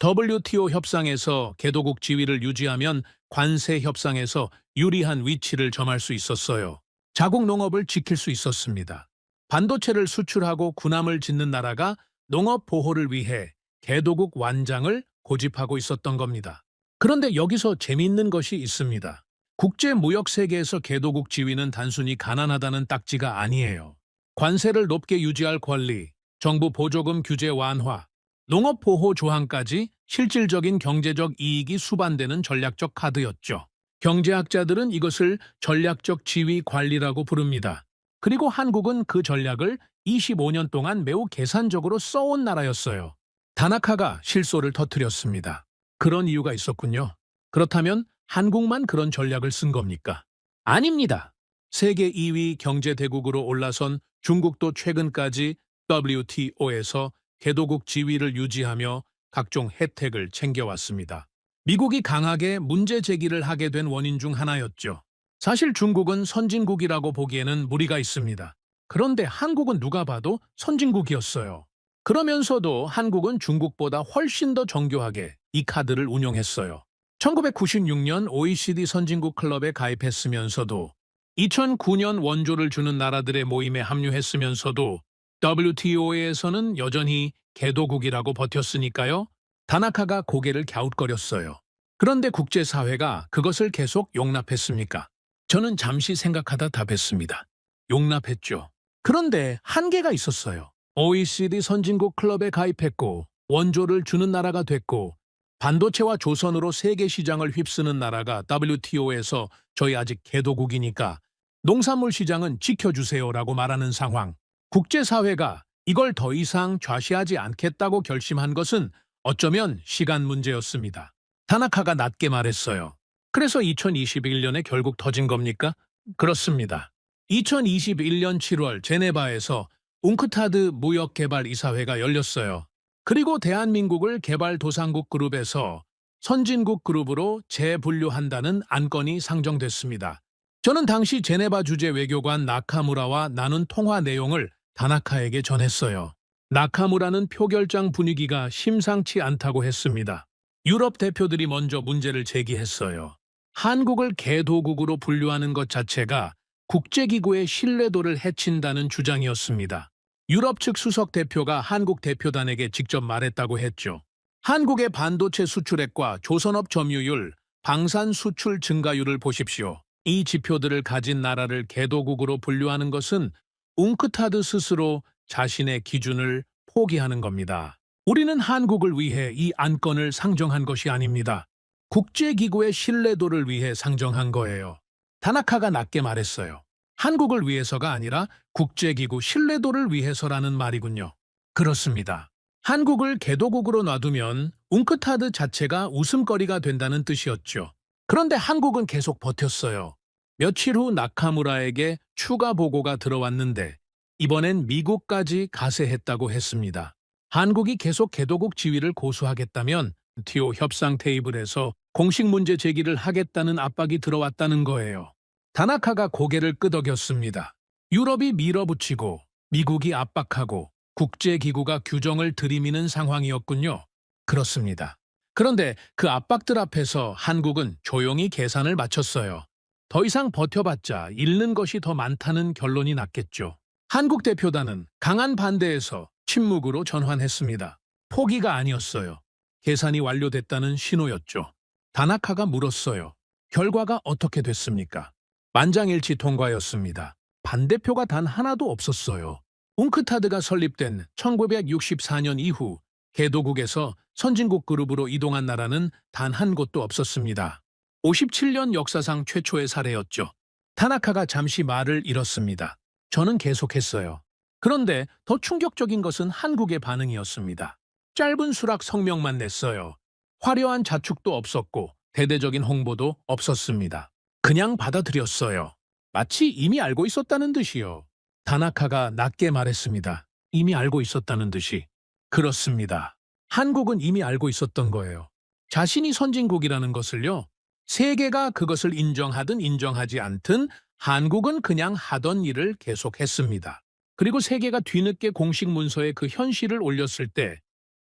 Speaker 2: WTO 협상에서 개도국 지위를 유지하면 관세 협상에서 유리한 위치를 점할 수 있었어요. 자국 농업을 지킬 수 있었습니다. 반도체를 수출하고 군함을 짓는 나라가 농업 보호를 위해 개도국 완장을 고집하고 있었던 겁니다. 그런데 여기서 재미있는 것이 있습니다. 국제무역 세계에서 개도국 지위는 단순히 가난하다는 딱지가 아니에요. 관세를 높게 유지할 권리, 정부 보조금 규제 완화, 농업 보호 조항까지 실질적인 경제적 이익이 수반되는 전략적 카드였죠. 경제학자들은 이것을 전략적 지위 관리라고 부릅니다. 그리고 한국은 그 전략을 25년 동안 매우 계산적으로 써온 나라였어요. 다나카가 실소를 터뜨렸습니다. 그런 이유가 있었군요. 그렇다면 한국만 그런 전략을 쓴 겁니까? 아닙니다. 세계 2위 경제대국으로 올라선 중국도 최근까지 WTO에서 개도국 지위를 유지하며 각종 혜택을 챙겨왔습니다. 미국이 강하게 문제 제기를 하게 된 원인 중 하나였죠. 사실 중국은 선진국이라고 보기에는 무리가 있습니다. 그런데 한국은 누가 봐도 선진국이었어요. 그러면서도 한국은 중국보다 훨씬 더 정교하게 이 카드를 운용했어요. 1996년 OECD 선진국 클럽에 가입했으면서도 2009년 원조를 주는 나라들의 모임에 합류했으면서도 WTO에서는 여전히 개도국이라고 버텼으니까요. 다나카가 고개를 갸웃거렸어요. 그런데 국제사회가 그것을 계속 용납했습니까? 저는 잠시 생각하다 답했습니다. 용납했죠. 그런데 한계가 있었어요. OECD 선진국 클럽에 가입했고 원조를 주는 나라가 됐고 반도체와 조선으로 세계 시장을 휩쓰는 나라가 WTO에서 저희 아직 개도국이니까 농산물 시장은 지켜주세요라고 말하는 상황. 국제사회가 이걸 더 이상 좌시하지 않겠다고 결심한 것은 어쩌면 시간 문제였습니다. 다나카가 낮게 말했어요. 그래서 2021년에 결국 터진 겁니까? 그렇습니다. 2021년 7월 제네바에서 웅크타드 무역개발이사회가 열렸어요. 그리고 대한민국을 개발도상국 그룹에서 선진국 그룹으로 재분류한다는 안건이 상정됐습니다. 저는 당시 제네바 주재 외교관 나카무라와 나눈 통화 내용을 다나카에게 전했어요. 나카무라는 표결장 분위기가 심상치 않다고 했습니다. 유럽 대표들이 먼저 문제를 제기했어요. 한국을 개도국으로 분류하는 것 자체가 국제기구의 신뢰도를 해친다는 주장이었습니다. 유럽 측 수석 대표가 한국 대표단에게 직접 말했다고 했죠. 한국의 반도체 수출액과 조선업 점유율, 방산 수출 증가율을 보십시오. 이 지표들을 가진 나라를 개도국으로 분류하는 것은 웅크타드 스스로 자신의 기준을 포기하는 겁니다. 우리는 한국을 위해 이 안건을 상정한 것이 아닙니다. 국제기구의 신뢰도를 위해 상정한 거예요. 다나카가 낮게 말했어요. 한국을 위해서가 아니라 국제기구 신뢰도를 위해서라는 말이군요. 그렇습니다. 한국을 개도국으로 놔두면 웅크타드 자체가 웃음거리가 된다는 뜻이었죠. 그런데 한국은 계속 버텼어요. 며칠 후 나카무라에게 추가 보고가 들어왔는데 이번엔 미국까지 가세했다고 했습니다. 한국이 계속 개도국 지위를 고수하겠다면 WTO 협상 테이블에서 공식 문제 제기를 하겠다는 압박이 들어왔다는 거예요. 다나카가 고개를 끄덕였습니다. 유럽이 밀어붙이고 미국이 압박하고 국제기구가 규정을 들이미는 상황이었군요. 그렇습니다. 그런데 그 압박들 앞에서 한국은 조용히 계산을 마쳤어요. 더 이상 버텨봤자 잃는 것이 더 많다는 결론이 났겠죠. 한국 대표단은 강한 반대에서 침묵으로 전환했습니다. 포기가 아니었어요. 계산이 완료됐다는 신호였죠. 다나카가 물었어요. 결과가 어떻게 됐습니까? 만장일치 통과였습니다. 반대표가 단 하나도 없었어요. 웅크타드가 설립된 1964년 이후 개도국에서 선진국 그룹으로 이동한 나라는 단 한 곳도 없었습니다. 57년 역사상 최초의 사례였죠. 타나카가 잠시 말을 잃었습니다. 저는 계속했어요. 그런데 더 충격적인 것은 한국의 반응이었습니다. 짧은 수락 성명만 냈어요. 화려한 자축도 없었고 대대적인 홍보도 없었습니다. 그냥 받아들였어요. 마치 이미 알고 있었다는 듯이요. 다나카가 낮게 말했습니다. 이미 알고 있었다는 듯이. 그렇습니다. 한국은 이미 알고 있었던 거예요. 자신이 선진국이라는 것을요. 세계가 그것을 인정하든 인정하지 않든 한국은 그냥 하던 일을 계속했습니다. 그리고 세계가 뒤늦게 공식 문서에 그 현실을 올렸을 때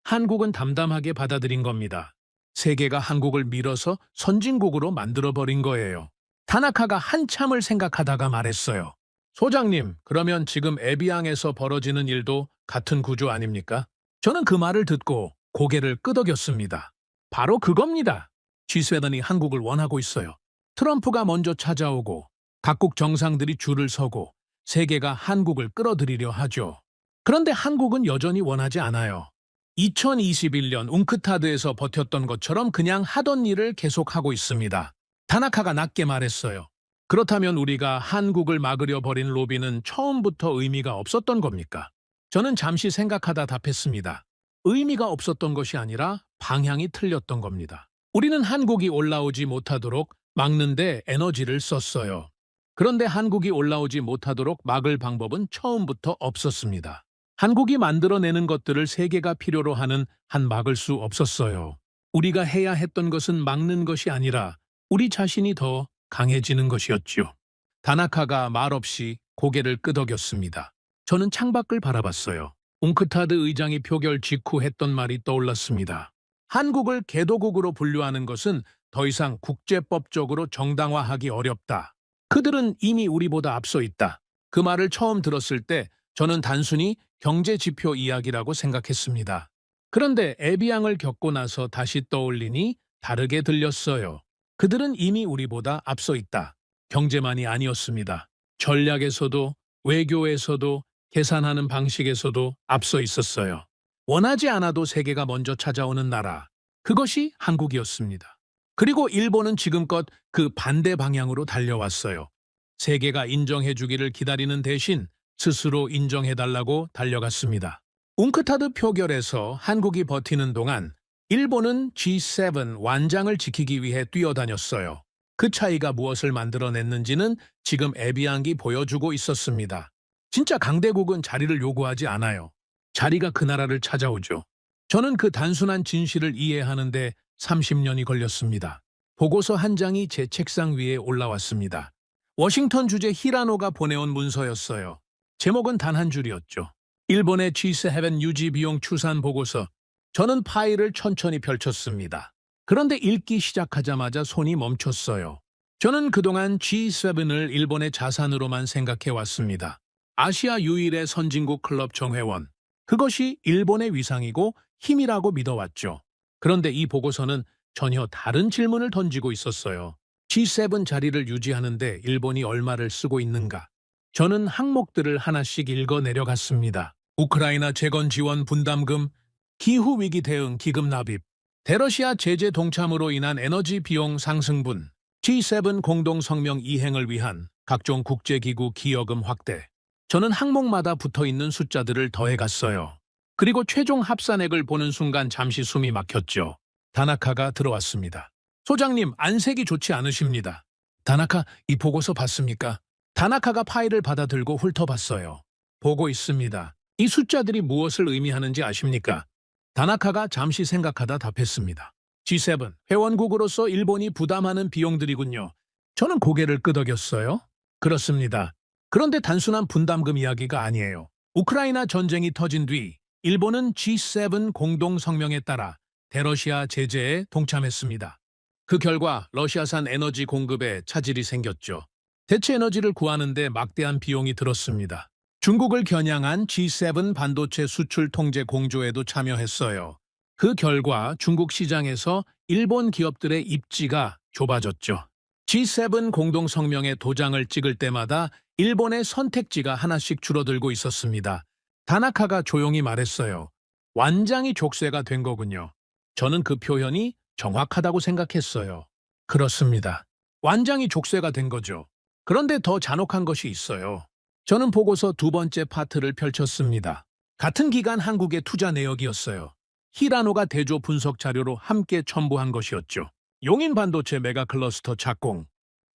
Speaker 2: 한국은 담담하게 받아들인 겁니다. 세계가 한국을 밀어서 선진국으로 만들어버린 거예요. 다나카가 한참을 생각하다가 말했어요. 소장님, 그러면 지금 에비앙에서 벌어지는 일도 같은 구조 아닙니까? 저는 그 말을 듣고 고개를 끄덕였습니다. 바로 그겁니다. G7이 한국을 원하고 있어요. 트럼프가 먼저 찾아오고 각국 정상들이 줄을 서고 세계가 한국을 끌어들이려 하죠. 그런데 한국은 여전히 원하지 않아요. 2021년 웅크타드에서 버텼던 것처럼 그냥 하던 일을 계속하고 있습니다. 다나카가 낮게 말했어요. 그렇다면 우리가 한국을 막으려 벌인 로비는 처음부터 의미가 없었던 겁니까? 저는 잠시 생각하다 답했습니다. 의미가 없었던 것이 아니라 방향이 틀렸던 겁니다. 우리는 한국이 올라오지 못하도록 막는데 에너지를 썼어요. 그런데 한국이 올라오지 못하도록 막을 방법은 처음부터 없었습니다. 한국이 만들어내는 것들을 세계가 필요로 하는 한 막을 수 없었어요. 우리가 해야 했던 것은 막는 것이 아니라 우리 자신이 더 강해지는 것이었죠. 다나카가 말없이 고개를 끄덕였습니다. 저는 창밖을 바라봤어요. 웅크타드 의장이 표결 직후 했던 말이 떠올랐습니다. 한국을 개도국으로 분류하는 것은 더 이상 국제법적으로 정당화하기 어렵다. 그들은 이미 우리보다 앞서 있다. 그 말을 처음 들었을 때 저는 단순히 경제 지표 이야기라고 생각했습니다. 그런데 에비앙을 겪고 나서 다시 떠올리니 다르게 들렸어요. 그들은 이미 우리보다 앞서 있다. 경제만이 아니었습니다. 전략에서도 외교에서도 계산하는 방식에서도 앞서 있었어요. 원하지 않아도 세계가 먼저 찾아오는 나라. 그것이 한국이었습니다. 그리고 일본은 지금껏 그 반대 방향으로 달려왔어요. 세계가 인정해주기를 기다리는 대신 스스로 인정해달라고 달려갔습니다. 웅크타드 표결에서 한국이 버티는 동안 일본은 G7 완장을 지키기 위해 뛰어다녔어요. 그 차이가 무엇을 만들어냈는지는 지금 에비앙이 보여주고 있었습니다. 진짜 강대국은 자리를 요구하지 않아요. 자리가 그 나라를 찾아오죠. 저는 그 단순한 진실을 이해하는데 30년이 걸렸습니다. 보고서 한 장이 제 책상 위에 올라왔습니다. 워싱턴 주재 히라노가 보내온 문서였어요. 제목은 단 한 줄이었죠. 일본의 G7 유지 비용 추산 보고서. 저는 파일을 천천히 펼쳤습니다. 그런데 읽기 시작하자마자 손이 멈췄어요. 저는 그동안 G7을 일본의 자산으로만 생각해 왔습니다. 아시아 유일의 선진국 클럽 정회원. 그것이 일본의 위상이고 힘이라고 믿어왔죠. 그런데 이 보고서는 전혀 다른 질문을 던지고 있었어요. G7 자리를 유지하는데 일본이 얼마를 쓰고 있는가? 저는 항목들을 하나씩 읽어 내려갔습니다. 우크라이나 재건 지원 분담금, 기후위기 대응 기금 납입, 대러시아 제재 동참으로 인한 에너지 비용 상승분, G7 공동성명 이행을 위한 각종 국제기구 기여금 확대. 저는 항목마다 붙어있는 숫자들을 더해갔어요. 그리고 최종 합산액을 보는 순간 잠시 숨이 막혔죠. 다나카가 들어왔습니다. 소장님, 안색이 좋지 않으십니다. 다나카, 이 보고서 봤습니까? 다나카가 파일을 받아들고 훑어봤어요. 보고 있습니다. 이 숫자들이 무엇을 의미하는지 아십니까? 다나카가 잠시 생각하다 답했습니다. G7 회원국으로서 일본이 부담하는 비용들이군요. 저는 고개를 끄덕였어요. 그렇습니다. 그런데 단순한 분담금 이야기가 아니에요. 우크라이나 전쟁이 터진 뒤 일본은 G7 공동성명에 따라 대러시아 제재에 동참했습니다. 그 결과 러시아산 에너지 공급에 차질이 생겼죠. 대체 에너지를 구하는데 막대한 비용이 들었습니다. 중국을 겨냥한 G7 반도체 수출 통제 공조에도 참여했어요. 그 결과 중국 시장에서 일본 기업들의 입지가 좁아졌죠. G7 공동성명에 도장을 찍을 때마다 일본의 선택지가 하나씩 줄어들고 있었습니다. 다나카가 조용히 말했어요. 완장이 족쇄가 된 거군요. 저는 그 표현이 정확하다고 생각했어요. 그렇습니다. 완장이 족쇄가 된 거죠. 그런데 더 잔혹한 것이 있어요. 저는 보고서 두 번째 파트를 펼쳤습니다. 같은 기간 한국의 투자 내역이었어요. 히라노가 대조 분석 자료로 함께 첨부한 것이었죠. 용인 반도체 메가 클러스터 착공.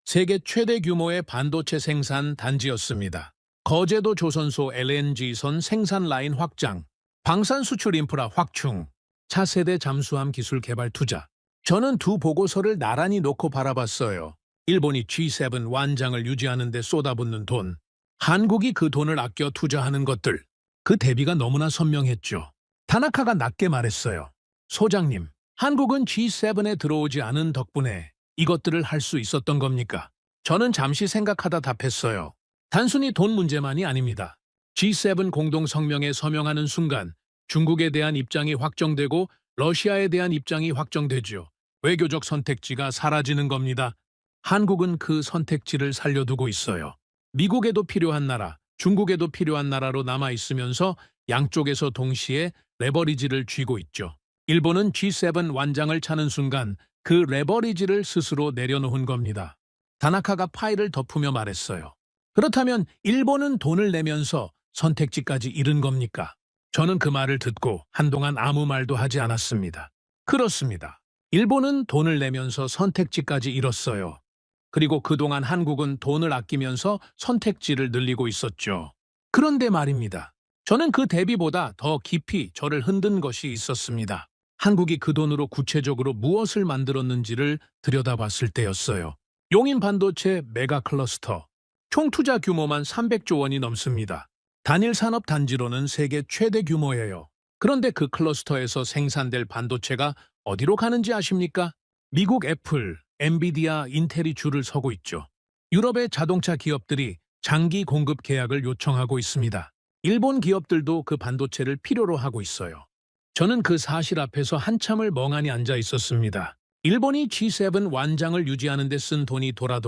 Speaker 2: 세계 최대 규모의 반도체 생산 단지였습니다. 거제도 조선소 LNG선 생산 라인 확장, 방산 수출 인프라 확충, 차세대 잠수함 기술 개발 투자. 저는 두 보고서를 나란히 놓고 바라봤어요. 일본이 G7 완장을 유지하는 데 쏟아붓는 돈, 한국이 그 돈을 아껴 투자하는 것들. 그 대비가 너무나 선명했죠. 다나카가 낮게 말했어요. 소장님, 한국은 G7에 들어오지 않은 덕분에 이것들을 할 수 있었던 겁니까? 저는 잠시 생각하다 답했어요. 단순히 돈 문제만이 아닙니다. G7 공동성명에 서명하는 순간 중국에 대한 입장이 확정되고 러시아에 대한 입장이 확정되죠. 외교적 선택지가 사라지는 겁니다. 한국은 그 선택지를 살려두고 있어요. 미국에도 필요한 나라, 중국에도 필요한 나라로 남아있으면서 양쪽에서 동시에 레버리지를 쥐고 있죠. 일본은 G7 완장을 차는 순간 그 레버리지를 스스로 내려놓은 겁니다. 다나카가 파일을 덮으며 말했어요. 그렇다면 일본은 돈을 내면서 선택지까지 잃은 겁니까? 저는 그 말을 듣고 한동안 아무 말도 하지 않았습니다. 그렇습니다. 일본은 돈을 내면서 선택지까지 잃었어요. 그리고 그동안 한국은 돈을 아끼면서 선택지를 늘리고 있었죠. 그런데 말입니다. 저는 그 대비보다 더 깊이 저를 흔든 것이 있었습니다. 한국이 그 돈으로 구체적으로 무엇을 만들었는지를 들여다봤을 때였어요. 용인 반도체 메가 클러스터. 총 투자 규모만 300조 원이 넘습니다. 단일 산업 단지로는 세계 최대 규모예요. 그런데 그 클러스터에서 생산될 반도체가 어디로 가는지 아십니까? 미국 애플, 엔비디아, 인텔이 줄을 서고 있죠. 유럽의 자동차 기업들이 장기 공급 계약을 요청하고 있습니다. 일본 기업들도 그 반도체를 필요로 하고 있어요. 저는 그 사실 앞에서 한참을 멍하니 앉아 있었습니다. 일본이 G7 완장을 유지하는 데 쓴 돈이 돌아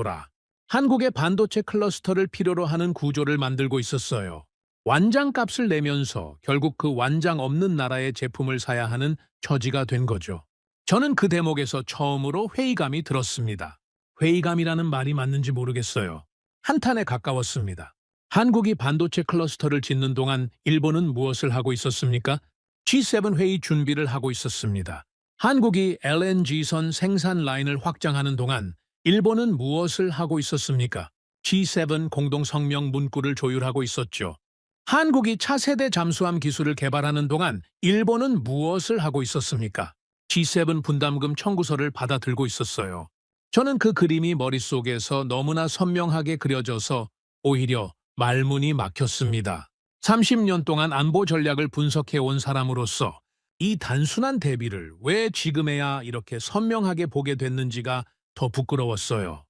Speaker 2: 한국의 반도체 클러스터를 필요로 하는 구조를 만들고 있었어요. 완장 값을 내면서 결국 그 완장 없는 나라의 제품을 사야 하는 처지가 된 거죠. 저는 그 대목에서 처음으로 회의감이 들었습니다. 회의감이라는 말이 맞는지 모르겠어요. 한탄에 가까웠습니다. 한국이 반도체 클러스터를 짓는 동안 일본은 무엇을 하고 있었습니까? G7 회의 준비를 하고 있었습니다. 한국이 LNG선 생산 라인을 확장하는 동안 일본은 무엇을 하고 있었습니까? G7 공동성명 문구를 조율하고 있었죠. 한국이 차세대 잠수함 기술을 개발하는 동안 일본은 무엇을 하고 있었습니까? G7 분담금 청구서를 받아들고 있었어요. 저는 그 그림이 머릿속에서 너무나 선명하게 그려져서 오히려 말문이 막혔습니다. 30년 동안 안보 전략을 분석해 온 사람으로서 이 단순한 대비를 왜 지금에야 이렇게 선명하게 보게 됐는지가 더 부끄러웠어요.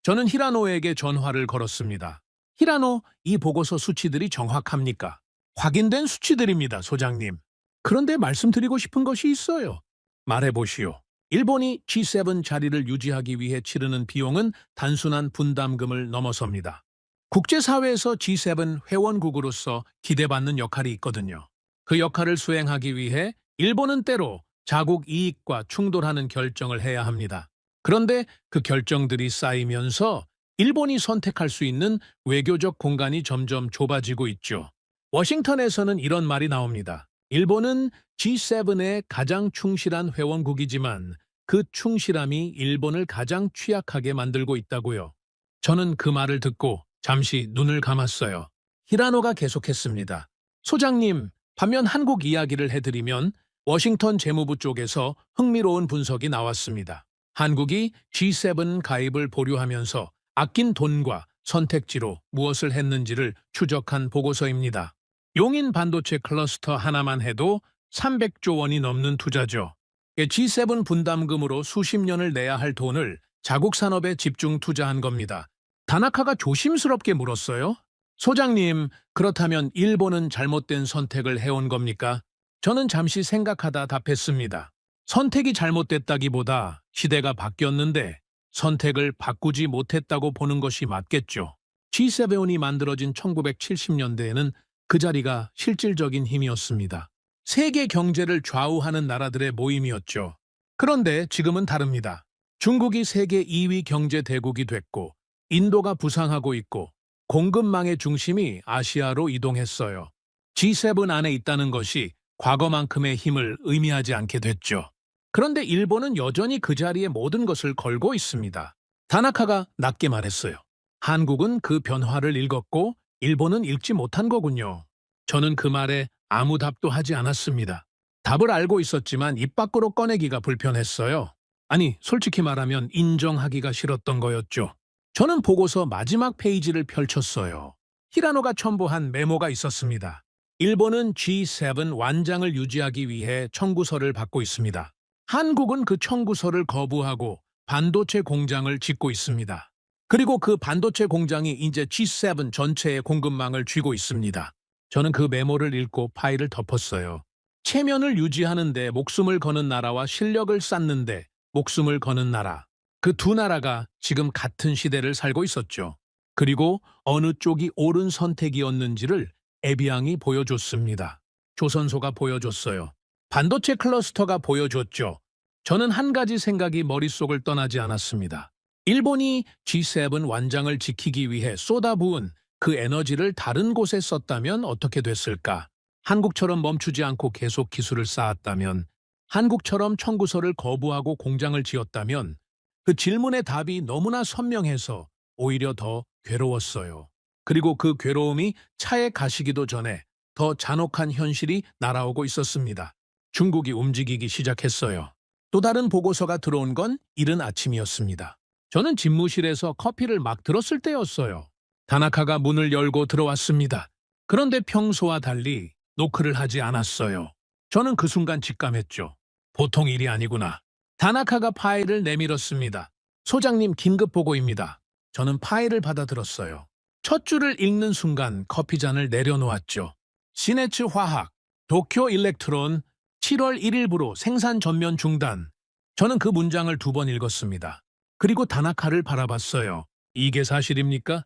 Speaker 2: 저는 히라노에게 전화를 걸었습니다. 히라노, 이 보고서 수치들이 정확합니까? 확인된 수치들입니다, 소장님. 그런데 말씀드리고 싶은 것이 있어요. 말해보시오. 일본이 G7 자리를 유지하기 위해 치르는 비용은 단순한 분담금을 넘어섭니다. 국제사회에서 G7 회원국으로서 기대받는 역할이 있거든요. 그 역할을 수행하기 위해 일본은 때로 자국 이익과 충돌하는 결정을 해야 합니다. 그런데 그 결정들이 쌓이면서 일본이 선택할 수 있는 외교적 공간이 점점 좁아지고 있죠. 워싱턴에서는 이런 말이 나옵니다. 일본은 G7의 가장 충실한 회원국이지만 그 충실함이 일본을 가장 취약하게 만들고 있다고요. 저는 그 말을 듣고 잠시 눈을 감았어요. 히라노가 계속했습니다. 소장님, 반면 한국 이야기를 해드리면 워싱턴 재무부 쪽에서 흥미로운 분석이 나왔습니다. 한국이 G7 가입을 보류하면서 아낀 돈과 선택지로 무엇을 했는지를 추적한 보고서입니다. 용인 반도체 클러스터 하나만 해도 300조 원이 넘는 투자죠. G7 분담금으로 수십 년을 내야 할 돈을 자국 산업에 집중 투자한 겁니다. 다나카가 조심스럽게 물었어요. 소장님, 그렇다면 일본은 잘못된 선택을 해온 겁니까? 저는 잠시 생각하다 답했습니다. 선택이 잘못됐다기보다 시대가 바뀌었는데 선택을 바꾸지 못했다고 보는 것이 맞겠죠. G7이 만들어진 1970년대에는 그 자리가 실질적인 힘이었습니다. 세계 경제를 좌우하는 나라들의 모임이었죠. 그런데 지금은 다릅니다. 중국이 세계 2위 경제 대국이 됐고 인도가 부상하고 있고 공급망의 중심이 아시아로 이동했어요. G7 안에 있다는 것이 과거만큼의 힘을 의미하지 않게 됐죠. 그런데 일본은 여전히 그 자리에 모든 것을 걸고 있습니다. 다나카가 낮게 말했어요. 한국은 그 변화를 읽었고 일본은 읽지 못한 거군요. 저는 그 말에 아무 답도 하지 않았습니다. 답을 알고 있었지만 입 밖으로 꺼내기가 불편했어요. 아니, 솔직히 말하면 인정하기가 싫었던 거였죠. 저는 보고서 마지막 페이지를 펼쳤어요. 히라노가 첨부한 메모가 있었습니다. 일본은 G7 완장을 유지하기 위해 청구서를 받고 있습니다. 한국은 그 청구서를 거부하고 반도체 공장을 짓고 있습니다. 그리고 그 반도체 공장이 이제 G7 전체의 공급망을 쥐고 있습니다. 저는 그 메모를 읽고 파일을 덮었어요. 체면을 유지하는데 목숨을 거는 나라와 실력을 쌓는데 목숨을 거는 나라. 그 두 나라가 지금 같은 시대를 살고 있었죠. 그리고 어느 쪽이 옳은 선택이었는지를 에비앙이 보여줬습니다. 조선소가 보여줬어요. 반도체 클러스터가 보여줬죠. 저는 한 가지 생각이 머릿속을 떠나지 않았습니다. 일본이 G7 완장을 지키기 위해 쏟아부은 그 에너지를 다른 곳에 썼다면 어떻게 됐을까? 한국처럼 멈추지 않고 계속 기술을 쌓았다면, 한국처럼 청구서를 거부하고 공장을 지었다면 그 질문의 답이 너무나 선명해서 오히려 더 괴로웠어요. 그리고 그 괴로움이 차에 가시기도 전에 더 잔혹한 현실이 날아오고 있었습니다. 중국이 움직이기 시작했어요. 또 다른 보고서가 들어온 건 이른 아침이었습니다. 저는 집무실에서 커피를 막 들었을 때였어요. 다나카가 문을 열고 들어왔습니다. 그런데 평소와 달리 노크를 하지 않았어요. 저는 그 순간 직감했죠. 보통 일이 아니구나. 다나카가 파일을 내밀었습니다. 소장님, 긴급 보고입니다. 저는 파일을 받아들었어요. 첫 줄을 읽는 순간 커피잔을 내려놓았죠. 시네츠 화학, 도쿄 일렉트론, 7월 1일부로 생산 전면 중단. 저는 그 문장을 2번 읽었습니다. 그리고 다나카를 바라봤어요. 이게 사실입니까?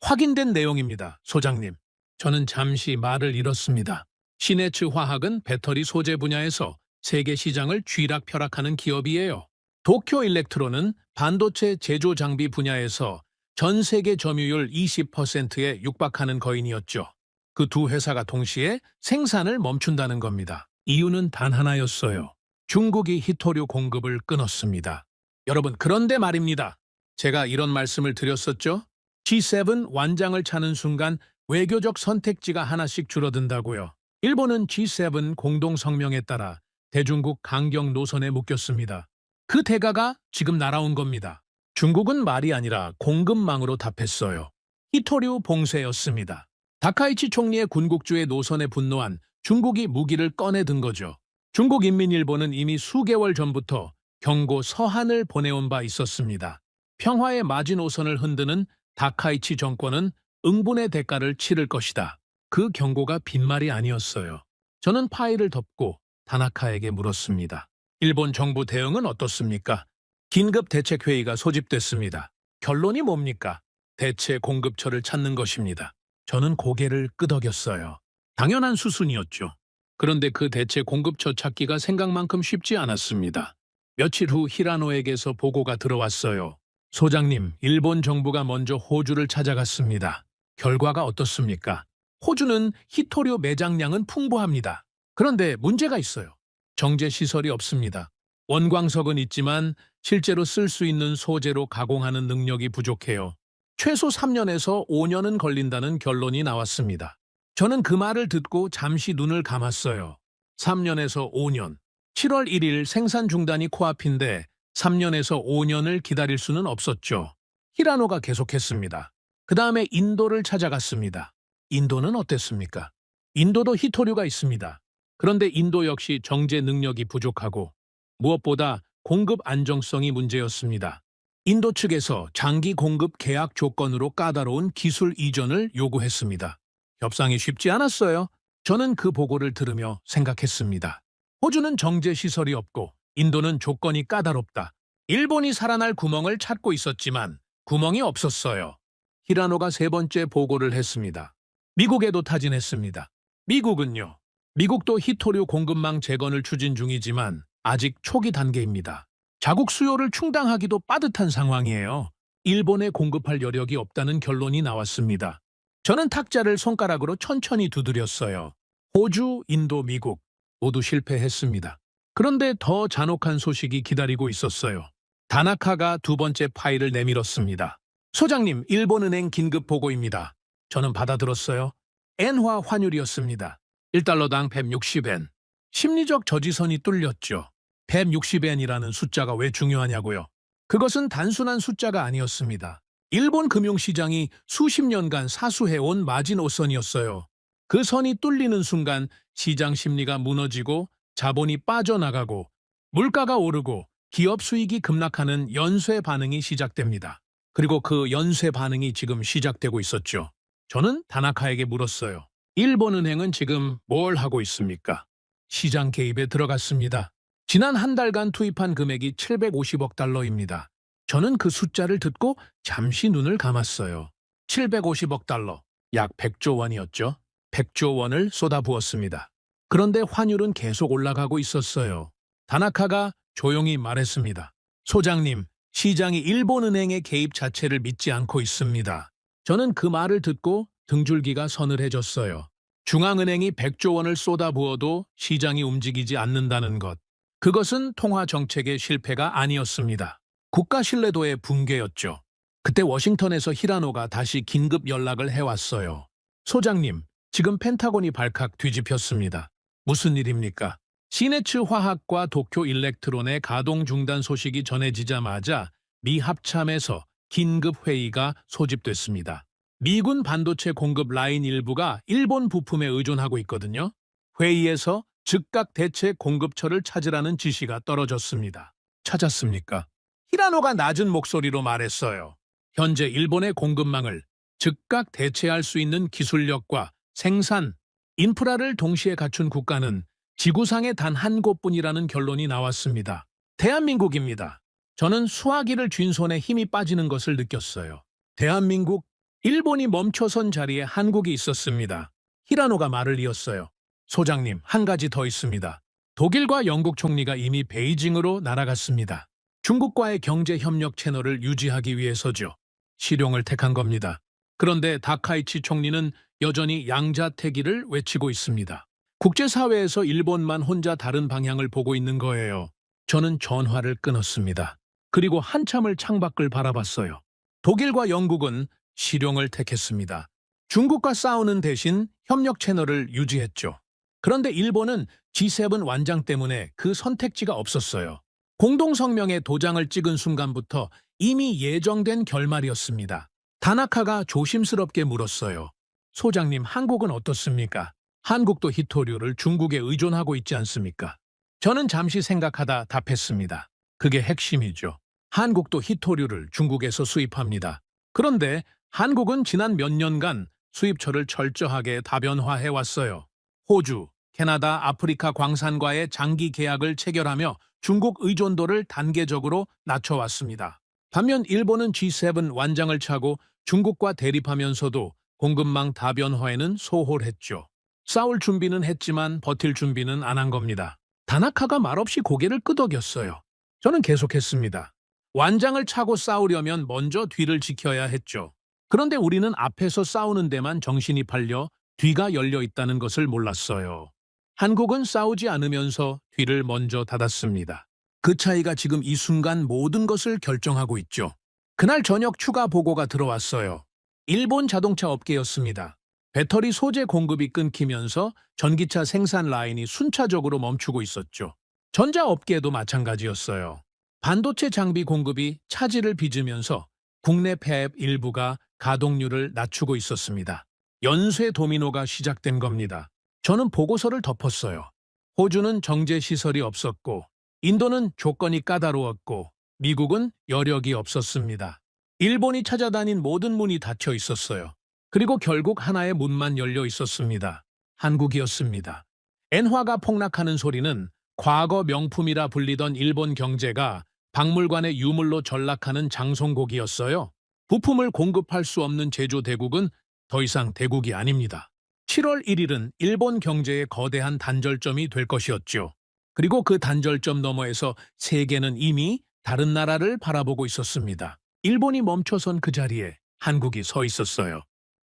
Speaker 2: 확인된 내용입니다, 소장님. 저는 잠시 말을 잃었습니다. 시네츠 화학은 배터리 소재 분야에서 세계 시장을 쥐락펴락하는 기업이에요. 도쿄 일렉트론은 반도체 제조 장비 분야에서 전 세계 점유율 20%에 육박하는 거인이었죠. 그 두 회사가 동시에 생산을 멈춘다는 겁니다. 이유는 단 하나였어요. 중국이 히토류 공급을 끊었습니다. 여러분, 그런데 말입니다. 제가 이런 말씀을 드렸었죠? G7 완장을 차는 순간 외교적 선택지가 하나씩 줄어든다고요. 일본은 G7 공동성명에 따라 대중국 강경 노선에 묶였습니다. 그 대가가 지금 날아온 겁니다. 중국은 말이 아니라 공급망으로 답했어요. 히토류 봉쇄였습니다. 다카이치 총리의 군국주의 노선에 분노한 중국이 무기를 꺼내든 거죠. 중국인민일보는 이미 수개월 전부터 경고 서한을 보내온 바 있었습니다. 평화의 마지노선을 흔드는 다카이치 정권은 응분의 대가를 치를 것이다. 그 경고가 빈말이 아니었어요. 저는 파일을 덮고 다나카에게 물었습니다. 일본 정부 대응은 어떻습니까? 긴급 대책회의가 소집됐습니다. 결론이 뭡니까? 대체 공급처를 찾는 것입니다. 저는 고개를 끄덕였어요. 당연한 수순이었죠. 그런데 그 대체 공급처 찾기가 생각만큼 쉽지 않았습니다. 며칠 후 히라노에게서 보고가 들어왔어요. 소장님, 일본 정부가 먼저 호주를 찾아갔습니다. 결과가 어떻습니까? 호주는 히토류 매장량은 풍부합니다. 그런데 문제가 있어요. 정제 시설이 없습니다. 원광석은 있지만 실제로 쓸 수 있는 소재로 가공하는 능력이 부족해요. 최소 3년에서 5년은 걸린다는 결론이 나왔습니다. 저는 그 말을 듣고 잠시 눈을 감았어요. 3년에서 5년. 7월 1일 생산 중단이 코앞인데 3년에서 5년을 기다릴 수는 없었죠. 히라노가 계속했습니다. 그 다음에 인도를 찾아갔습니다. 인도는 어땠습니까? 인도도 히토류가 있습니다. 그런데 인도 역시 정제 능력이 부족하고 무엇보다 공급 안정성이 문제였습니다. 인도 측에서 장기 공급 계약 조건으로 까다로운 기술 이전을 요구했습니다. 협상이 쉽지 않았어요. 저는 그 보고를 들으며 생각했습니다. 호주는 정제 시설이 없고 인도는 조건이 까다롭다. 일본이 살아날 구멍을 찾고 있었지만 구멍이 없었어요. 히라노가 세 번째 보고를 했습니다. 미국에도 타진했습니다. 미국은요. 미국도 히토류 공급망 재건을 추진 중이지만 아직 초기 단계입니다. 자국 수요를 충당하기도 빠듯한 상황이에요. 일본에 공급할 여력이 없다는 결론이 나왔습니다. 저는 탁자를 손가락으로 천천히 두드렸어요. 호주, 인도, 미국 모두 실패했습니다. 그런데 더 잔혹한 소식이 기다리고 있었어요. 다나카가 두 번째 파일을 내밀었습니다. 소장님, 일본은행 긴급 보고입니다. 저는 받아들었어요. 엔화 환율이었습니다. 1달러당 160엔. 심리적 저지선이 뚫렸죠. 160엔이라는 숫자가 왜 중요하냐고요? 그것은 단순한 숫자가 아니었습니다. 일본 금융시장이 수십 년간 사수해온 마지노선이었어요. 그 선이 뚫리는 순간 시장 심리가 무너지고 자본이 빠져나가고 물가가 오르고 기업 수익이 급락하는 연쇄 반응이 시작됩니다. 그리고 그 연쇄 반응이 지금 시작되고 있었죠. 저는 다나카에게 물었어요. 일본은행은 지금 뭘 하고 있습니까? 시장 개입에 들어갔습니다. 지난 한 달간 투입한 금액이 750억 달러입니다. 저는 그 숫자를 듣고 잠시 눈을 감았어요. 750억 달러, 약 100조 원이었죠. 100조 원을 쏟아부었습니다. 그런데 환율은 계속 올라가고 있었어요. 다나카가 조용히 말했습니다. 소장님, 시장이 일본은행의 개입 자체를 믿지 않고 있습니다. 저는 그 말을 듣고 등줄기가 서늘해졌어요. 중앙은행이 100조 원을 쏟아부어도 시장이 움직이지 않는다는 것. 그것은 통화 정책의 실패가 아니었습니다. 국가 신뢰도의 붕괴였죠. 그때 워싱턴에서 히라노가 다시 긴급 연락을 해왔어요. 소장님, 지금 펜타곤이 발칵 뒤집혔습니다. 무슨 일입니까? 시네츠 화학과 도쿄 일렉트론의 가동 중단 소식이 전해지자마자 미 합참에서 긴급 회의가 소집됐습니다. 미군 반도체 공급 라인 일부가 일본 부품에 의존하고 있거든요. 회의에서 즉각 대체 공급처를 찾으라는 지시가 떨어졌습니다. 찾았습니까? 히라노가 낮은 목소리로 말했어요. 현재 일본의 공급망을 즉각 대체할 수 있는 기술력과 생산, 인프라를 동시에 갖춘 국가는 지구상에 단 한 곳뿐이라는 결론이 나왔습니다. 대한민국입니다. 저는 수화기를 쥔 손에 힘이 빠지는 것을 느꼈어요. 대한민국, 일본이 멈춰선 자리에 한국이 있었습니다. 히라노가 말을 이었어요. 소장님, 한 가지 더 있습니다. 독일과 영국 총리가 이미 베이징으로 날아갔습니다. 중국과의 경제 협력 채널을 유지하기 위해서죠. 실용을 택한 겁니다. 그런데 다카이치 총리는 여전히 양자택일을 외치고 있습니다. 국제사회에서 일본만 혼자 다른 방향을 보고 있는 거예요. 저는 전화를 끊었습니다. 그리고 한참을 창밖을 바라봤어요. 독일과 영국은 실용을 택했습니다. 중국과 싸우는 대신 협력 채널을 유지했죠. 그런데 일본은 G7 완장 때문에 그 선택지가 없었어요. 공동성명에 도장을 찍은 순간부터 이미 예정된 결말이었습니다. 다나카가 조심스럽게 물었어요. 소장님, 한국은 어떻습니까? 한국도 히토류를 중국에 의존하고 있지 않습니까? 저는 잠시 생각하다 답했습니다. 그게 핵심이죠. 한국도 히토류를 중국에서 수입합니다. 그런데 한국은 지난 몇 년간 수입처를 철저하게 다변화해 왔어요. 호주, 캐나다, 아프리카 광산과의 장기 계약을 체결하며 중국 의존도를 단계적으로 낮춰왔습니다. 반면 일본은 G7 완장을 차고 중국과 대립하면서도 공급망 다변화에는 소홀했죠. 싸울 준비는 했지만 버틸 준비는 안 한 겁니다. 다나카가 말없이 고개를 끄덕였어요. 저는 계속했습니다. 완장을 차고 싸우려면 먼저 뒤를 지켜야 했죠. 그런데 우리는 앞에서 싸우는 데만 정신이 팔려 뒤가 열려 있다는 것을 몰랐어요. 한국은 싸우지 않으면서 뒤를 먼저 닫았습니다. 그 차이가 지금 이 순간 모든 것을 결정하고 있죠. 그날 저녁 추가 보고가 들어왔어요. 일본 자동차 업계였습니다. 배터리 소재 공급이 끊기면서 전기차 생산 라인이 순차적으로 멈추고 있었죠. 전자업계도 마찬가지였어요. 반도체 장비 공급이 차질을 빚으면서 국내 폐앱 일부가 가동률을 낮추고 있었습니다. 연쇄 도미노가 시작된 겁니다. 저는 보고서를 덮었어요. 호주는 정제 시설이 없었고, 인도는 조건이 까다로웠고, 미국은 여력이 없었습니다. 일본이 찾아다닌 모든 문이 닫혀 있었어요. 그리고 결국 하나의 문만 열려 있었습니다. 한국이었습니다. 엔화가 폭락하는 소리는 과거 명품이라 불리던 일본 경제가 박물관의 유물로 전락하는 장송곡이었어요. 부품을 공급할 수 없는 제조 대국은 더 이상 대국이 아닙니다. 7월 1일은 일본 경제의 거대한 단절점이 될 것이었죠. 그리고 그 단절점 너머에서 세계는 이미 다른 나라를 바라보고 있었습니다. 일본이 멈춰선 그 자리에 한국이 서 있었어요.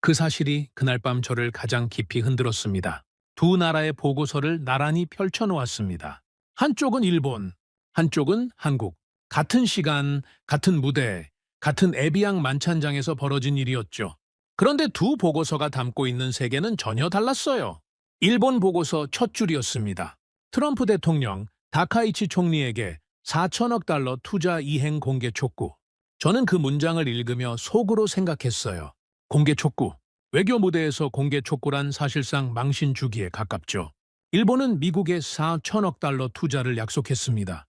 Speaker 2: 그 사실이 그날 밤 저를 가장 깊이 흔들었습니다. 두 나라의 보고서를 나란히 펼쳐놓았습니다. 한쪽은 일본, 한쪽은 한국. 같은 시간, 같은 무대, 같은 에비앙 만찬장에서 벌어진 일이었죠. 그런데 두 보고서가 담고 있는 세계는 전혀 달랐어요. 일본 보고서 첫 줄이었습니다. 트럼프 대통령, 다카이치 총리에게 4천억 달러 투자 이행 공개 촉구. 저는 그 문장을 읽으며 속으로 생각했어요. 공개 촉구. 외교 무대에서 공개 촉구란 사실상 망신 주기에 가깝죠. 일본은 미국에 4천억 달러 투자를 약속했습니다.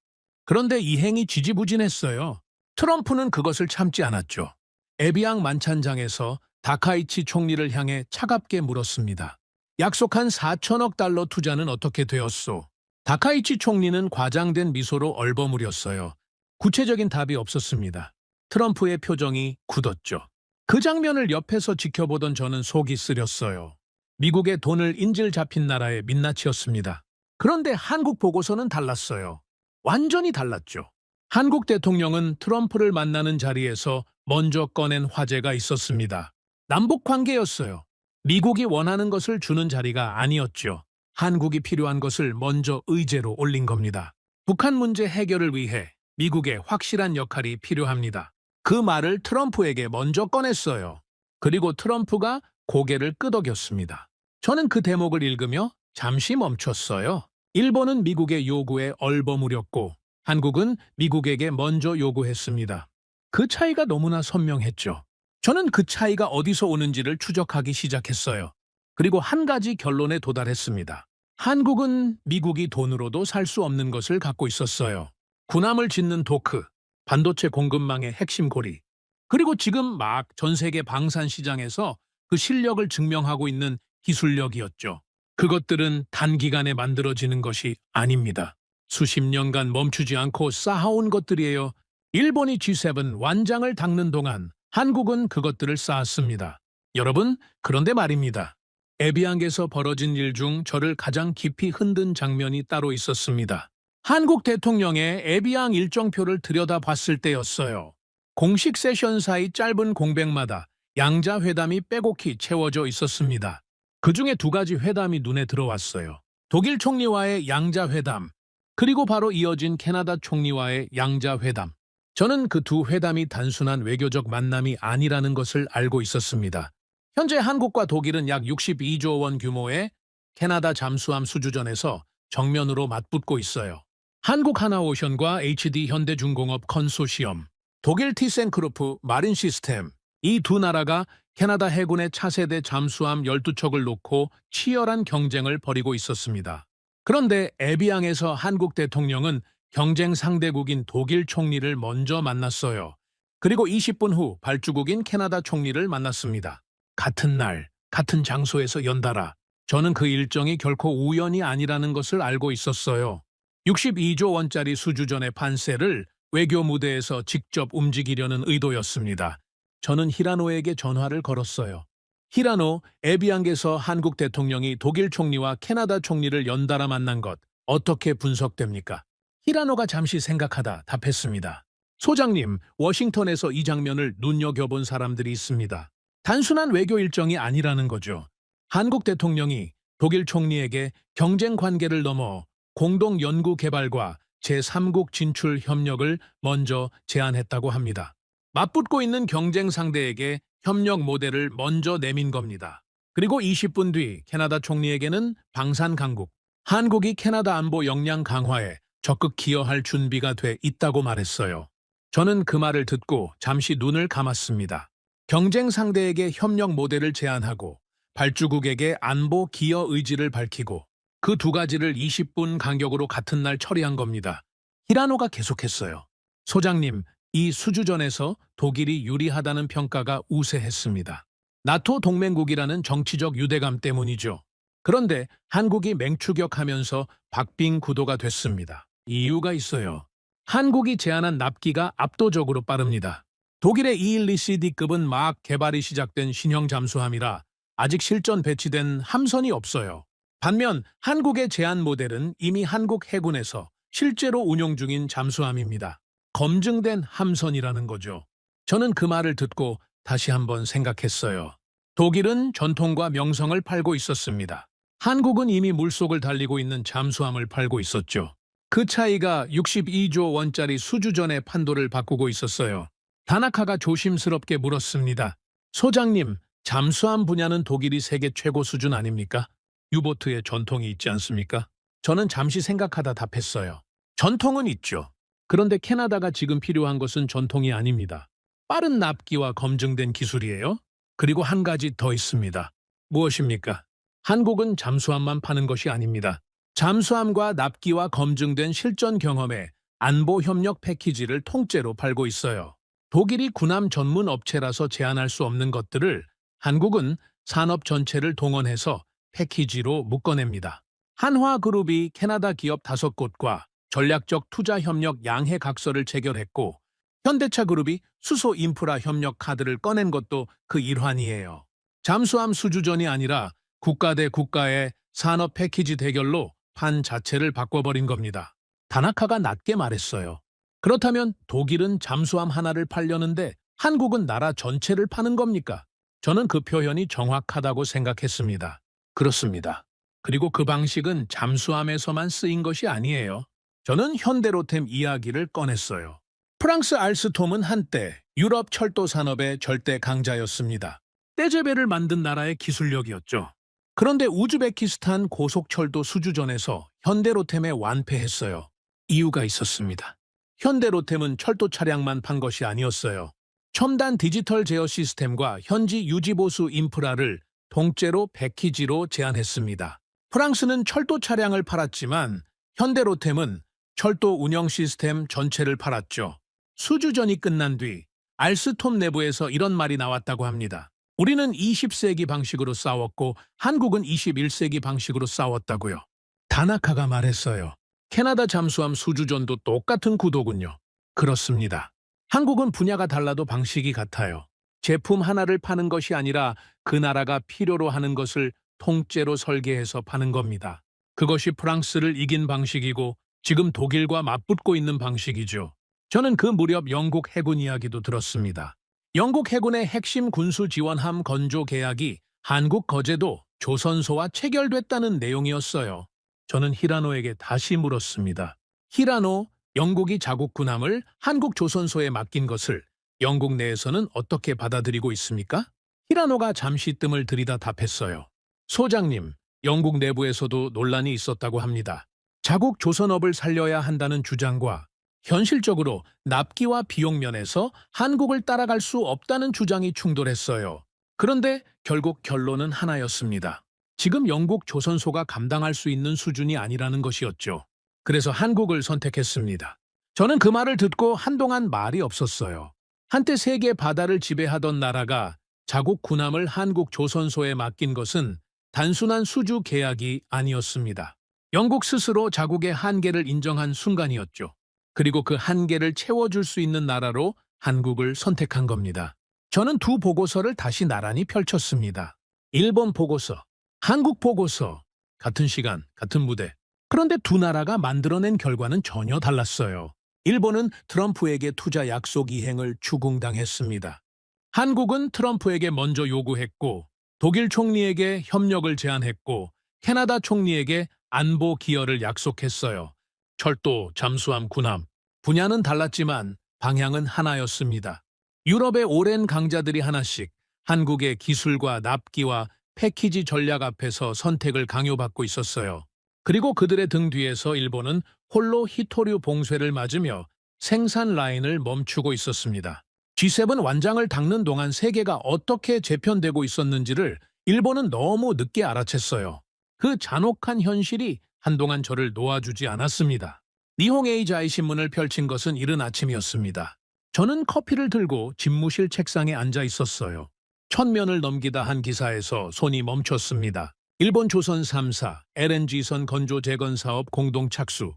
Speaker 2: 그런데 이행이 지지부진했어요. 트럼프는 그것을 참지 않았죠. 에비앙 만찬장에서 다카이치 총리를 향해 차갑게 물었습니다. 약속한 4천억 달러 투자는 어떻게 되었소? 다카이치 총리는 과장된 미소로 얼버무렸어요. 구체적인 답이 없었습니다. 트럼프의 표정이 굳었죠. 그 장면을 옆에서 지켜보던 저는 속이 쓰렸어요. 미국의 돈을 인질 잡힌 나라의 민낯이었습니다. 그런데 한국 보고서는 달랐어요. 완전히 달랐죠. 한국 대통령은 트럼프를 만나는 자리에서 먼저 꺼낸 화제가 있었습니다. 남북 관계였어요. 미국이 원하는 것을 주는 자리가 아니었죠. 한국이 필요한 것을 먼저 의제로 올린 겁니다. 북한 문제 해결을 위해 미국의 확실한 역할이 필요합니다. 그 말을 트럼프에게 먼저 꺼냈어요. 그리고 트럼프가 고개를 끄덕였습니다. 저는 그 대목을 읽으며 잠시 멈췄어요. 일본은 미국의 요구에 얼버무렸고 한국은 미국에게 먼저 요구했습니다. 그 차이가 너무나 선명했죠. 저는 그 차이가 어디서 오는지를 추적하기 시작했어요. 그리고 한 가지 결론에 도달했습니다. 한국은 미국이 돈으로도 살 수 없는 것을 갖고 있었어요. 군함을 짓는 도크, 반도체 공급망의 핵심 고리, 그리고 지금 막 전 세계 방산 시장에서 그 실력을 증명하고 있는 기술력이었죠. 그것들은 단기간에 만들어지는 것이 아닙니다. 수십 년간 멈추지 않고 쌓아온 것들이에요. 일본이 G7 완장을 닦는 동안 한국은 그것들을 쌓았습니다. 여러분, 그런데 말입니다. 에비앙에서 벌어진 일 중 저를 가장 깊이 흔든 장면이 따로 있었습니다. 한국 대통령의 에비앙 일정표를 들여다봤을 때였어요. 공식 세션 사이 짧은 공백마다 양자 회담이 빼곡히 채워져 있었습니다. 그중에 두 가지 회담이 눈에 들어왔어요. 독일 총리와의 양자 회담, 그리고 바로 이어진 캐나다 총리와의 양자 회담. 저는 그 두 회담이 단순한 외교적 만남이 아니라는 것을 알고 있었습니다. 현재 한국과 독일은 약 62조 원 규모의 캐나다 잠수함 수주전에서 정면으로 맞붙고 있어요. 한국 하나오션과 HD 현대중공업 컨소시엄, 독일 티센크루프 마린 시스템, 이 두 나라가 캐나다 해군의 차세대 잠수함 12척을 놓고 치열한 경쟁을 벌이고 있었습니다. 그런데 에비앙에서 한국 대통령은 경쟁 상대국인 독일 총리를 먼저 만났어요. 그리고 20분 후 발주국인 캐나다 총리를 만났습니다. 같은 날, 같은 장소에서 연달아. 저는 그 일정이 결코 우연이 아니라는 것을 알고 있었어요. 62조 원짜리 수주전의 판세를 외교 무대에서 직접 움직이려는 의도였습니다. 저는 히라노에게 전화를 걸었어요. 히라노, 에비앙에서 한국 대통령이 독일 총리와 캐나다 총리를 연달아 만난 것 어떻게 분석됩니까? 히라노가 잠시 생각하다 답했습니다. 소장님, 워싱턴에서 이 장면을 눈여겨본 사람들이 있습니다. 단순한 외교 일정이 아니라는 거죠. 한국 대통령이 독일 총리에게 경쟁 관계를 넘어 공동 연구 개발과 제3국 진출 협력을 먼저 제안했다고 합니다. 맞붙고 있는 경쟁 상대에게 협력 모델을 먼저 내민 겁니다. 그리고 20분 뒤 캐나다 총리에게는 방산 강국, 한국이 캐나다 안보 역량 강화에 적극 기여할 준비가 돼 있다고 말했어요. 저는 그 말을 듣고 잠시 눈을 감았습니다. 경쟁 상대에게 협력 모델을 제안하고 발주국에게 안보 기여 의지를 밝히고 그 두 가지를 20분 간격으로 같은 날 처리한 겁니다. 히라노가 계속했어요. 소장님, 이 수주전에서 독일이 유리하다는 평가가 우세했습니다. 나토 동맹국이라는 정치적 유대감 때문이죠. 그런데 한국이 맹추격하면서 박빙 구도가 됐습니다. 이유가 있어요. 한국이 제안한 납기가 압도적으로 빠릅니다. 독일의 212CD급은 막 개발이 시작된 신형 잠수함이라 아직 실전 배치된 함선이 없어요. 반면 한국의 제안 모델은 이미 한국 해군에서 실제로 운용 중인 잠수함입니다. 검증된 함선이라는 거죠. 저는 그 말을 듣고 다시 한번 생각했어요. 독일은 전통과 명성을 팔고 있었습니다. 한국은 이미 물속을 달리고 있는 잠수함을 팔고 있었죠. 그 차이가 62조 원짜리 수주전의 판도를 바꾸고 있었어요. 다나카가 조심스럽게 물었습니다. 소장님, 잠수함 분야는 독일이 세계 최고 수준 아닙니까? 유보트에 전통이 있지 않습니까? 저는 잠시 생각하다 답했어요. 전통은 있죠. 그런데 캐나다가 지금 필요한 것은 전통이 아닙니다. 빠른 납기와 검증된 기술이에요. 그리고 한 가지 더 있습니다. 무엇입니까? 한국은 잠수함만 파는 것이 아닙니다. 잠수함과 납기와 검증된 실전 경험에 안보 협력 패키지를 통째로 팔고 있어요. 독일이 군함 전문 업체라서 제한할 수 없는 것들을 한국은 산업 전체를 동원해서 패키지로 묶어냅니다. 한화그룹이 캐나다 기업 5곳과 전략적 투자 협력 양해 각서를 체결했고 현대차그룹이 수소 인프라 협력 카드를 꺼낸 것도 그 일환이에요. 잠수함 수주전이 아니라 국가 대 국가의 산업 패키지 대결로 판 자체를 바꿔버린 겁니다. 다나카가 낮게 말했어요. 그렇다면 독일은 잠수함 하나를 팔려는데 한국은 나라 전체를 파는 겁니까? 저는 그 표현이 정확하다고 생각했습니다. 그렇습니다. 그리고 그 방식은 잠수함에서만 쓰인 것이 아니에요. 저는 현대로템 이야기를 꺼냈어요. 프랑스 알스톰은 한때 유럽 철도 산업의 절대 강자였습니다. 떼제베를 만든 나라의 기술력이었죠. 그런데 우즈베키스탄 고속철도 수주전에서 현대로템에 완패했어요. 이유가 있었습니다. 현대로템은 철도 차량만 판 것이 아니었어요. 첨단 디지털 제어 시스템과 현지 유지보수 인프라를 통째로 패키지로 제안했습니다. 프랑스는 철도 차량을 팔았지만 현대로템은 철도 운영 시스템 전체를 팔았죠. 수주전이 끝난 뒤 알스톰 내부에서 이런 말이 나왔다고 합니다. 우리는 20세기 방식으로 싸웠고 한국은 21세기 방식으로 싸웠다고요. 다나카가 말했어요. 캐나다 잠수함 수주전도 똑같은 구도군요. 그렇습니다. 한국은 분야가 달라도 방식이 같아요. 제품 하나를 파는 것이 아니라 그 나라가 필요로 하는 것을 통째로 설계해서 파는 겁니다. 그것이 프랑스를 이긴 방식이고 지금 독일과 맞붙고 있는 방식이죠. 저는 그 무렵 영국 해군 이야기도 들었습니다. 영국 해군의 핵심 군수 지원함 건조 계약이 한국 거제도 조선소와 체결됐다는 내용이었어요. 저는 히라노에게 다시 물었습니다. 히라노, 영국이 자국 군함을 한국 조선소에 맡긴 것을 영국 내에서는 어떻게 받아들이고 있습니까? 히라노가 잠시 뜸을 들이다 답했어요. 소장님, 영국 내부에서도 논란이 있었다고 합니다. 자국 조선업을 살려야 한다는 주장과 현실적으로 납기와 비용 면에서 한국을 따라갈 수 없다는 주장이 충돌했어요. 그런데 결국 결론은 하나였습니다. 지금 영국 조선소가 감당할 수 있는 수준이 아니라는 것이었죠. 그래서 한국을 선택했습니다. 저는 그 말을 듣고 한동안 말이 없었어요. 한때 세계 바다를 지배하던 나라가 자국 군함을 한국 조선소에 맡긴 것은 단순한 수주 계약이 아니었습니다. 영국 스스로 자국의 한계를 인정한 순간이었죠. 그리고 그 한계를 채워줄 수 있는 나라로 한국을 선택한 겁니다. 저는 두 보고서를 다시 나란히 펼쳤습니다. 일본 보고서, 한국 보고서, 같은 시간, 같은 무대. 그런데 두 나라가 만들어낸 결과는 전혀 달랐어요. 일본은 트럼프에게 투자 약속 이행을 추궁당했습니다. 한국은 트럼프에게 먼저 요구했고, 독일 총리에게 협력을 제안했고, 캐나다 총리에게 안보 기여를 약속했어요. 철도, 잠수함, 군함. 분야는 달랐지만 방향은 하나였습니다. 유럽의 오랜 강자들이 하나씩 한국의 기술과 납기와 패키지 전략 앞에서 선택을 강요받고 있었어요. 그리고 그들의 등 뒤에서 일본은 홀로 히토류 봉쇄를 맞으며 생산 라인을 멈추고 있었습니다. G7 완장을 닦는 동안 세계가 어떻게 재편되고 있었는지를 일본은 너무 늦게 알아챘어요. 그 잔혹한 현실이 한동안 저를 놓아주지 않았습니다. 니홍에이자이 신문을 펼친 것은 이른 아침이었습니다. 저는 커피를 들고 집무실 책상에 앉아 있었어요. 1000면을 넘기다 한 기사에서 손이 멈췄습니다. 일본 조선 3사 LNG선 건조 재건 사업 공동 착수.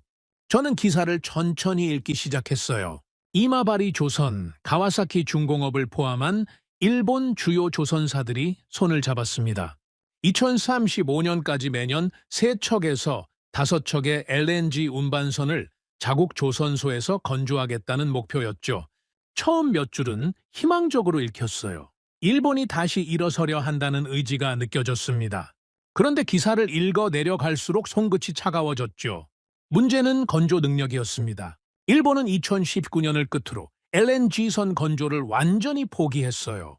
Speaker 2: 저는 기사를 천천히 읽기 시작했어요. 이마바리 조선, 가와사키 중공업을 포함한 일본 주요 조선사들이 손을 잡았습니다. 2035년까지 매년 3척에서 5척의 LNG 운반선을 자국 조선소에서 건조하겠다는 목표였죠. 처음 몇 줄은 희망적으로 읽혔어요. 일본이 다시 일어서려 한다는 의지가 느껴졌습니다. 그런데 기사를 읽어 내려갈수록 손끝이 차가워졌죠. 문제는 건조 능력이었습니다. 일본은 2019년을 끝으로 LNG선 건조를 완전히 포기했어요.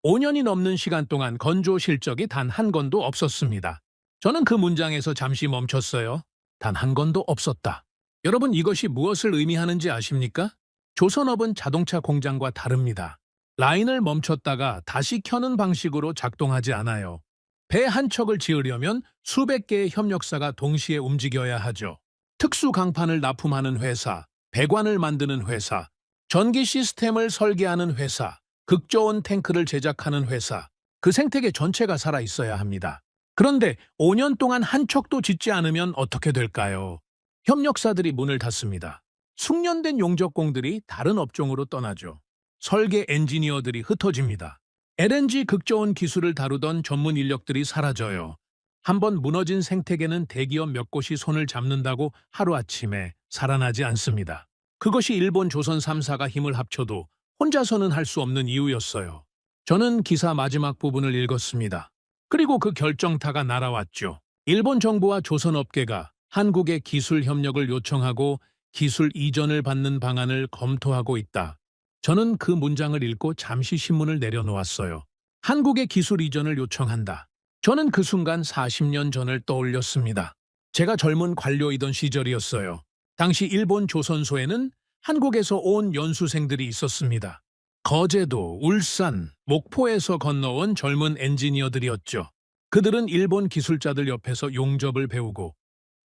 Speaker 2: 5년이 넘는 시간 동안 건조 실적이 단 한 건도 없었습니다. 저는 그 문장에서 잠시 멈췄어요. 단 한 건도 없었다. 여러분, 이것이 무엇을 의미하는지 아십니까? 조선업은 자동차 공장과 다릅니다. 라인을 멈췄다가 다시 켜는 방식으로 작동하지 않아요. 배 한 척을 지으려면 수백 개의 협력사가 동시에 움직여야 하죠. 특수 강판을 납품하는 회사, 배관을 만드는 회사, 전기 시스템을 설계하는 회사, 극저온 탱크를 제작하는 회사, 그 생태계 전체가 살아 있어야 합니다. 그런데 5년 동안 한 척도 짓지 않으면 어떻게 될까요? 협력사들이 문을 닫습니다. 숙련된 용접공들이 다른 업종으로 떠나죠. 설계 엔지니어들이 흩어집니다. LNG 극저온 기술을 다루던 전문 인력들이 사라져요. 한번 무너진 생태계는 대기업 몇 곳이 손을 잡는다고 하루아침에 살아나지 않습니다. 그것이 일본 조선 3사가 힘을 합쳐도 혼자서는 할 수 없는 이유였어요. 저는 기사 마지막 부분을 읽었습니다. 그리고 그 결정타가 날아왔죠. 일본 정부와 조선업계가 한국의 기술 협력을 요청하고 기술 이전을 받는 방안을 검토하고 있다. 저는 그 문장을 읽고 잠시 신문을 내려놓았어요. 한국의 기술 이전을 요청한다. 저는 그 순간 40년 전을 떠올렸습니다. 제가 젊은 관료이던 시절이었어요. 당시 일본 조선소에는 한국에서 온 연수생들이 있었습니다. 거제도, 울산, 목포에서 건너온 젊은 엔지니어들이었죠. 그들은 일본 기술자들 옆에서 용접을 배우고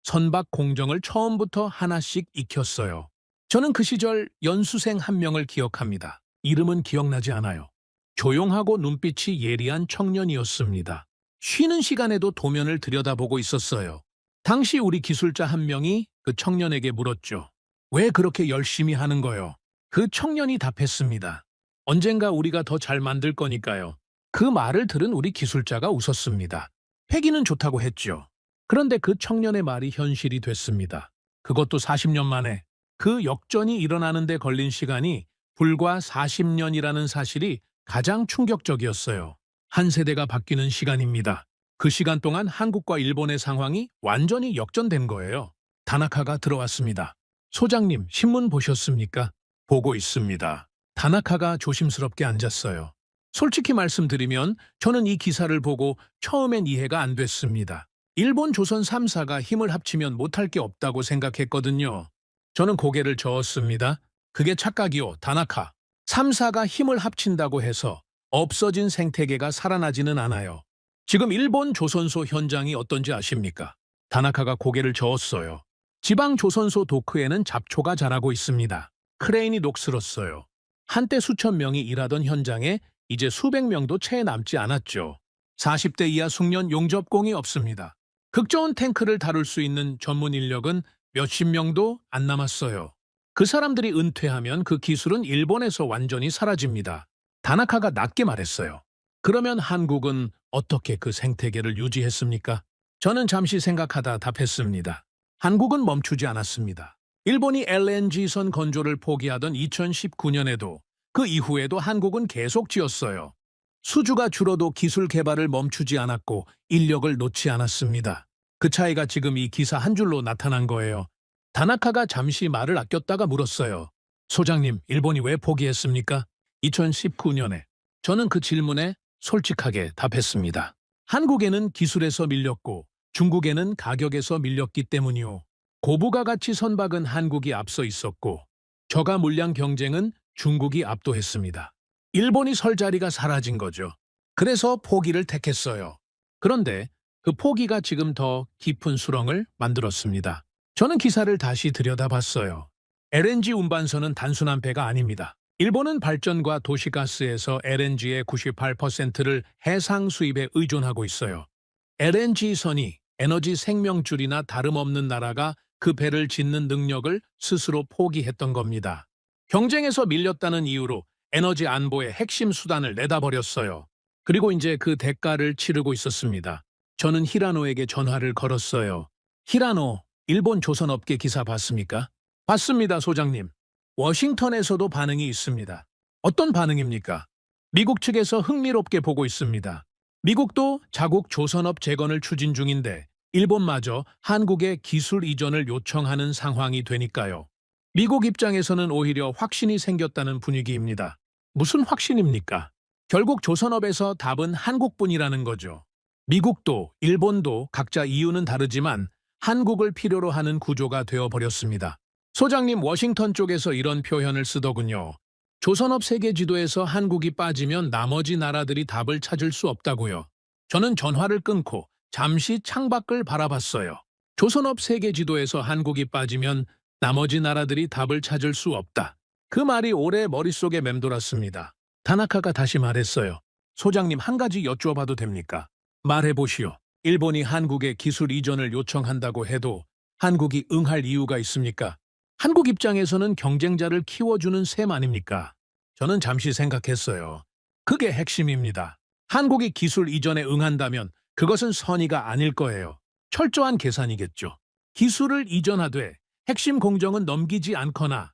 Speaker 2: 선박 공정을 처음부터 하나씩 익혔어요. 저는 그 시절 연수생 한 명을 기억합니다. 이름은 기억나지 않아요. 조용하고 눈빛이 예리한 청년이었습니다. 쉬는 시간에도 도면을 들여다보고 있었어요. 당시 우리 기술자 한 명이 그 청년에게 물었죠. 왜 그렇게 열심히 하는 거요? 그 청년이 답했습니다. 언젠가 우리가 더 잘 만들 거니까요. 그 말을 들은 우리 기술자가 웃었습니다. 패기는 좋다고 했죠. 그런데 그 청년의 말이 현실이 됐습니다. 그것도 40년 만에. 그 역전이 일어나는 데 걸린 시간이 불과 40년이라는 사실이 가장 충격적이었어요. 한 세대가 바뀌는 시간입니다. 그 시간 동안 한국과 일본의 상황이 완전히 역전된 거예요. 다나카가 들어왔습니다. 소장님, 신문 보셨습니까? 보고 있습니다. 다나카가 조심스럽게 앉았어요. 솔직히 말씀드리면 저는 이 기사를 보고 처음엔 이해가 안 됐습니다. 일본 조선 3사가 힘을 합치면 못할 게 없다고 생각했거든요. 저는 고개를 저었습니다. 그게 착각이요, 다나카. 3사가 힘을 합친다고 해서 없어진 생태계가 살아나지는 않아요. 지금 일본 조선소 현장이 어떤지 아십니까? 다나카가 고개를 저었어요. 지방 조선소 도크에는 잡초가 자라고 있습니다. 크레인이 녹슬었어요. 한때 수천 명이 일하던 현장에 이제 수백 명도 채 남지 않았죠. 40대 이하 숙련 용접공이 없습니다. 극저온 탱크를 다룰 수 있는 전문 인력은 몇십 명도 안 남았어요. 그 사람들이 은퇴하면 그 기술은 일본에서 완전히 사라집니다. 다나카가 낮게 말했어요. 그러면 한국은 어떻게 그 생태계를 유지했습니까? 저는 잠시 생각하다 답했습니다. 한국은 멈추지 않았습니다. 일본이 LNG선 건조를 포기하던 2019년에도 그 이후에도 한국은 계속 지었어요. 수주가 줄어도 기술 개발을 멈추지 않았고 인력을 놓지 않았습니다. 그 차이가 지금 이 기사 한 줄로 나타난 거예요. 다나카가 잠시 말을 아꼈다가 물었어요. 소장님, 일본이 왜 포기했습니까? 2019년에. 저는 그 질문에 솔직하게 답했습니다. 한국에는 기술에서 밀렸고 중국에는 가격에서 밀렸기 때문이요. 고부가 가치 선박은 한국이 앞서 있었고 저가 물량 경쟁은 중국이 압도했습니다. 일본이 설 자리가 사라진 거죠. 그래서 포기를 택했어요. 그런데 그 포기가 지금 더 깊은 수렁을 만들었습니다. 저는 기사를 다시 들여다봤어요. LNG 운반선은 단순한 배가 아닙니다. 일본은 발전과 도시가스에서 LNG의 98%를 해상 수입에 의존하고 있어요. LNG선이 에너지 생명줄이나 다름없는 나라가 그 배를 짓는 능력을 스스로 포기했던 겁니다. 경쟁에서 밀렸다는 이유로 에너지 안보의 핵심 수단을 내다버렸어요. 그리고 이제 그 대가를 치르고 있었습니다. 저는 히라노에게 전화를 걸었어요. 히라노, 일본 조선업계 기사 봤습니까? 봤습니다, 소장님. 워싱턴에서도 반응이 있습니다. 어떤 반응입니까? 미국 측에서 흥미롭게 보고 있습니다. 미국도 자국 조선업 재건을 추진 중인데 일본마저 한국의 기술 이전을 요청하는 상황이 되니까요. 미국 입장에서는 오히려 확신이 생겼다는 분위기입니다. 무슨 확신입니까? 결국 조선업에서 답은 한국뿐이라는 거죠. 미국도 일본도 각자 이유는 다르지만 한국을 필요로 하는 구조가 되어버렸습니다. 소장님, 워싱턴 쪽에서 이런 표현을 쓰더군요. 조선업 세계 지도에서 한국이 빠지면 나머지 나라들이 답을 찾을 수 없다고요. 저는 전화를 끊고 잠시 창밖을 바라봤어요. 조선업 세계 지도에서 한국이 빠지면 나머지 나라들이 답을 찾을 수 없다. 그 말이 오래 머릿속에 맴돌았습니다. 다나카가 다시 말했어요. 소장님, 한 가지 여쭈어봐도 됩니까? 말해보시오. 일본이 한국의 기술 이전을 요청한다고 해도 한국이 응할 이유가 있습니까? 한국 입장에서는 경쟁자를 키워주는 셈 아닙니까? 저는 잠시 생각했어요. 그게 핵심입니다. 한국이 기술 이전에 응한다면 그것은 선의가 아닐 거예요. 철저한 계산이겠죠. 기술을 이전하되 핵심 공정은 넘기지 않거나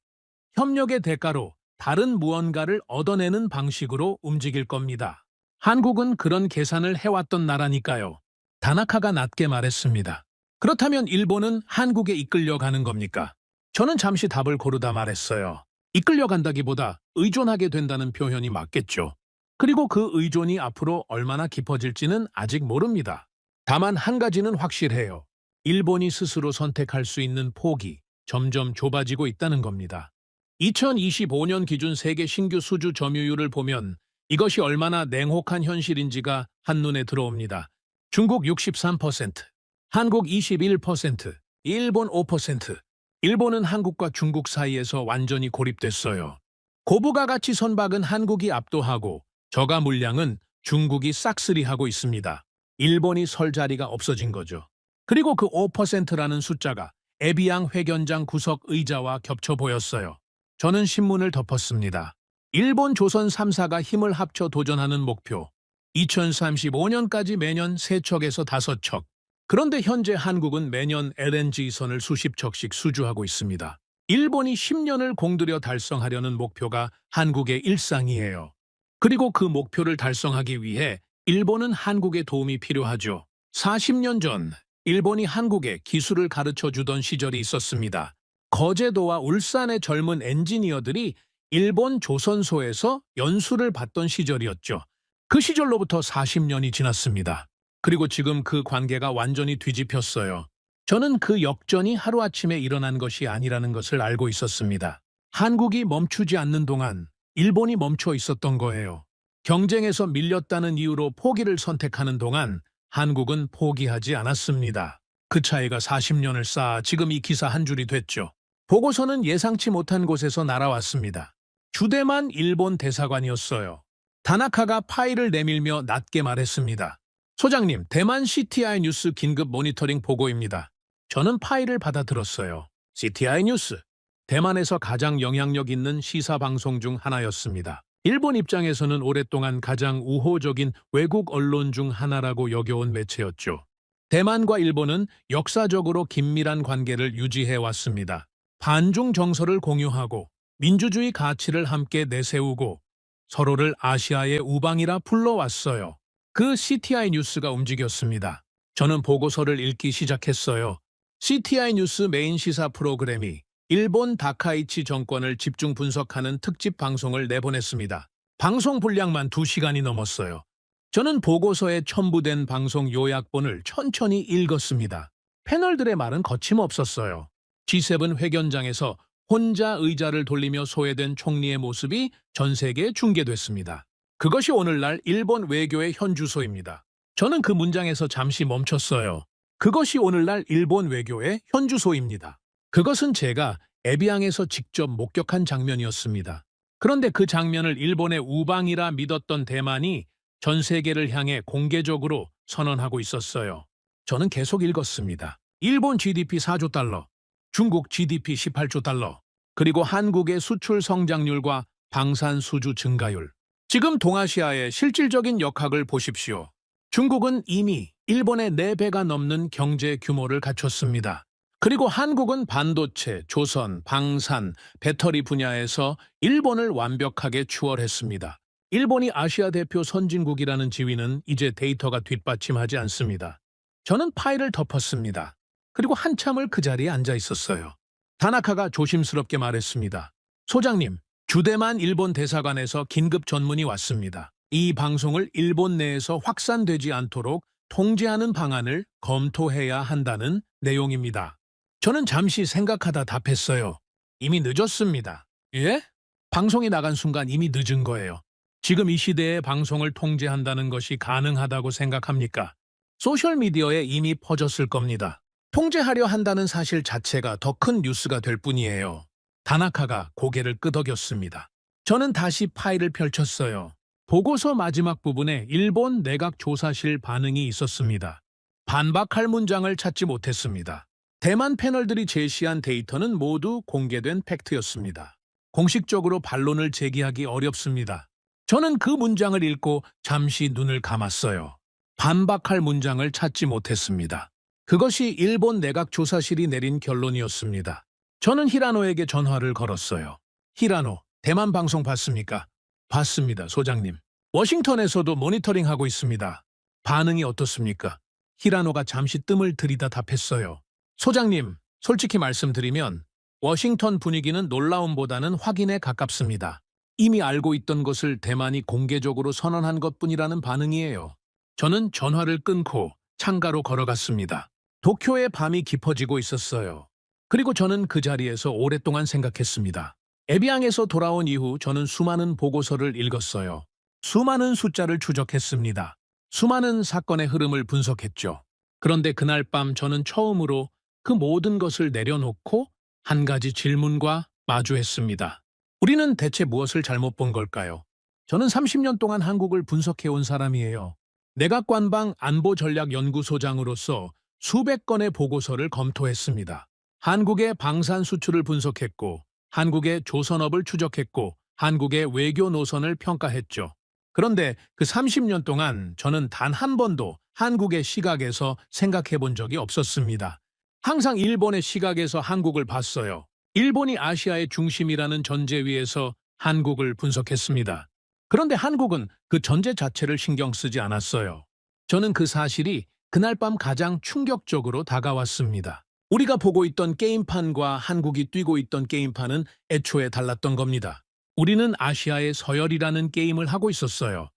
Speaker 2: 협력의 대가로 다른 무언가를 얻어내는 방식으로 움직일 겁니다. 한국은 그런 계산을 해왔던 나라니까요. 다나카가 낮게 말했습니다. 그렇다면 일본은 한국에 이끌려가는 겁니까? 저는 잠시 답을 고르다 말했어요. 이끌려간다기보다 의존하게 된다는 표현이 맞겠죠. 그리고 그 의존이 앞으로 얼마나 깊어질지는 아직 모릅니다. 다만 한 가지는 확실해요. 일본이 스스로 선택할 수 있는 폭이 점점 좁아지고 있다는 겁니다. 2025년 기준 세계 신규 수주 점유율을 보면 이것이 얼마나 냉혹한 현실인지가 한눈에 들어옵니다. 중국 63%, 한국 21%, 일본 5%. 일본은 한국과 중국 사이에서 완전히 고립됐어요. 고부가 가치 선박은 한국이 압도하고 저가 물량은 중국이 싹쓸이하고 있습니다. 일본이 설 자리가 없어진 거죠. 그리고 그 5%라는 숫자가 에비앙 회견장 구석 의자와 겹쳐 보였어요. 저는 신문을 덮었습니다. 일본 조선 3사가 힘을 합쳐 도전하는 목표. 2035년까지 매년 3척에서 5척. 그런데 현재 한국은 매년 LNG선을 수십 척씩 수주하고 있습니다. 일본이 10년을 공들여 달성하려는 목표가 한국의 일상이에요. 그리고 그 목표를 달성하기 위해 일본은 한국의 도움이 필요하죠. 40년 전 일본이 한국에 기술을 가르쳐 주던 시절이 있었습니다. 거제도와 울산의 젊은 엔지니어들이 일본 조선소에서 연수를 받던 시절이었죠. 그 시절로부터 40년이 지났습니다. 그리고 지금 그 관계가 완전히 뒤집혔어요. 저는 그 역전이 하루아침에 일어난 것이 아니라는 것을 알고 있었습니다. 한국이 멈추지 않는 동안 일본이 멈춰 있었던 거예요. 경쟁에서 밀렸다는 이유로 포기를 선택하는 동안 한국은 포기하지 않았습니다. 그 차이가 40년을 쌓아 지금 이 기사 한 줄이 됐죠. 보고서는 예상치 못한 곳에서 날아왔습니다. 주대만 일본 대사관이었어요. 다나카가 파일을 내밀며 낮게 말했습니다. 소장님, 대만 CTI 뉴스 긴급 모니터링 보고입니다. 저는 파일을 받아들었어요. CTI 뉴스. 대만에서 가장 영향력 있는 시사 방송 중 하나였습니다. 일본 입장에서는 오랫동안 가장 우호적인 외국 언론 중 하나라고 여겨온 매체였죠. 대만과 일본은 역사적으로 긴밀한 관계를 유지해 왔습니다. 반중 정서를 공유하고 민주주의 가치를 함께 내세우고 서로를 아시아의 우방이라 불러왔어요. 그 CTI 뉴스가 움직였습니다. 저는 보고서를 읽기 시작했어요. CTI 뉴스 메인 시사 프로그램이 일본 다카이치 정권을 집중 분석하는 특집 방송을 내보냈습니다. 방송 분량만 2시간이 넘었어요. 저는 보고서에 첨부된 방송 요약본을 천천히 읽었습니다. 패널들의 말은 거침없었어요. G7 회견장에서 혼자 의자를 돌리며 소외된 총리의 모습이 전 세계에 중계됐습니다. 그것이 오늘날 일본 외교의 현주소입니다. 저는 그 문장에서 잠시 멈췄어요. 그것이 오늘날 일본 외교의 현주소입니다. 그것은 제가 에비앙에서 직접 목격한 장면이었습니다. 그런데 그 장면을 일본의 우방이라 믿었던 대만이 전 세계를 향해 공개적으로 선언하고 있었어요. 저는 계속 읽었습니다. 일본 GDP 4조 달러, 중국 GDP 18조 달러, 그리고 한국의 수출 성장률과 방산 수주 증가율. 지금 동아시아의 실질적인 역학을 보십시오. 중국은 이미 일본의 4배가 넘는 경제 규모를 갖췄습니다. 그리고 한국은 반도체, 조선, 방산, 배터리 분야에서 일본을 완벽하게 추월했습니다. 일본이 아시아 대표 선진국이라는 지위는 이제 데이터가 뒷받침하지 않습니다. 저는 파일을 덮었습니다. 그리고 한참을 그 자리에 앉아 있었어요. 다나카가 조심스럽게 말했습니다. 소장님, 주대만 일본 대사관에서 긴급 전문이 왔습니다. 이 방송을 일본 내에서 확산되지 않도록 통제하는 방안을 검토해야 한다는 내용입니다. 저는 잠시 생각하다 답했어요. 이미 늦었습니다. 예? 방송이 나간 순간 이미 늦은 거예요. 지금 이 시대에 방송을 통제한다는 것이 가능하다고 생각합니까? 소셜미디어에 이미 퍼졌을 겁니다. 통제하려 한다는 사실 자체가 더 큰 뉴스가 될 뿐이에요. 다나카가 고개를 끄덕였습니다. 저는 다시 파일을 펼쳤어요. 보고서 마지막 부분에 일본 내각조사실 반응이 있었습니다. 반박할 문장을 찾지 못했습니다. 대만 패널들이 제시한 데이터는 모두 공개된 팩트였습니다. 공식적으로 반론을 제기하기 어렵습니다. 저는 그 문장을 읽고 잠시 눈을 감았어요. 반박할 문장을 찾지 못했습니다. 그것이 일본 내각조사실이 내린 결론이었습니다. 저는 히라노에게 전화를 걸었어요. 히라노, 대만 방송 봤습니까? 봤습니다, 소장님. 워싱턴에서도 모니터링하고 있습니다. 반응이 어떻습니까? 히라노가 잠시 뜸을 들이다 답했어요. 소장님, 솔직히 말씀드리면 워싱턴 분위기는 놀라움보다는 확인에 가깝습니다. 이미 알고 있던 것을 대만이 공개적으로 선언한 것뿐이라는 반응이에요. 저는 전화를 끊고 창가로 걸어갔습니다. 도쿄의 밤이 깊어지고 있었어요. 그리고 저는 그 자리에서 오랫동안 생각했습니다. 에비앙에서 돌아온 이후 저는 수많은 보고서를 읽었어요. 수많은 숫자를 추적했습니다. 수많은 사건의 흐름을 분석했죠. 그런데 그날 밤 저는 처음으로 그 모든 것을 내려놓고 한 가지 질문과 마주했습니다. 우리는 대체 무엇을 잘못 본 걸까요? 저는 30년 동안 한국을 분석해온 사람이에요. 내각관방 안보전략연구소장으로서 수백 건의 보고서를 검토했습니다. 한국의 방산 수출을 분석했고, 한국의 조선업을 추적했고, 한국의 외교 노선을 평가했죠. 그런데 그 30년 동안 저는 단 한 번도 한국의 시각에서 생각해 본 적이 없었습니다. 항상 일본의 시각에서 한국을 봤어요. 일본이 아시아의 중심이라는 전제 위에서 한국을 분석했습니다. 그런데 한국은 그 전제 자체를 신경 쓰지 않았어요. 저는 그 사실이 그날 밤 가장 충격적으로 다가왔습니다. 우리가 보고 있던 게임판과 한국이 뛰고 있던 게임판은 애초에 달랐던 겁니다. 우리는 아시아의 서열이라는 게임을 하고 있었어요.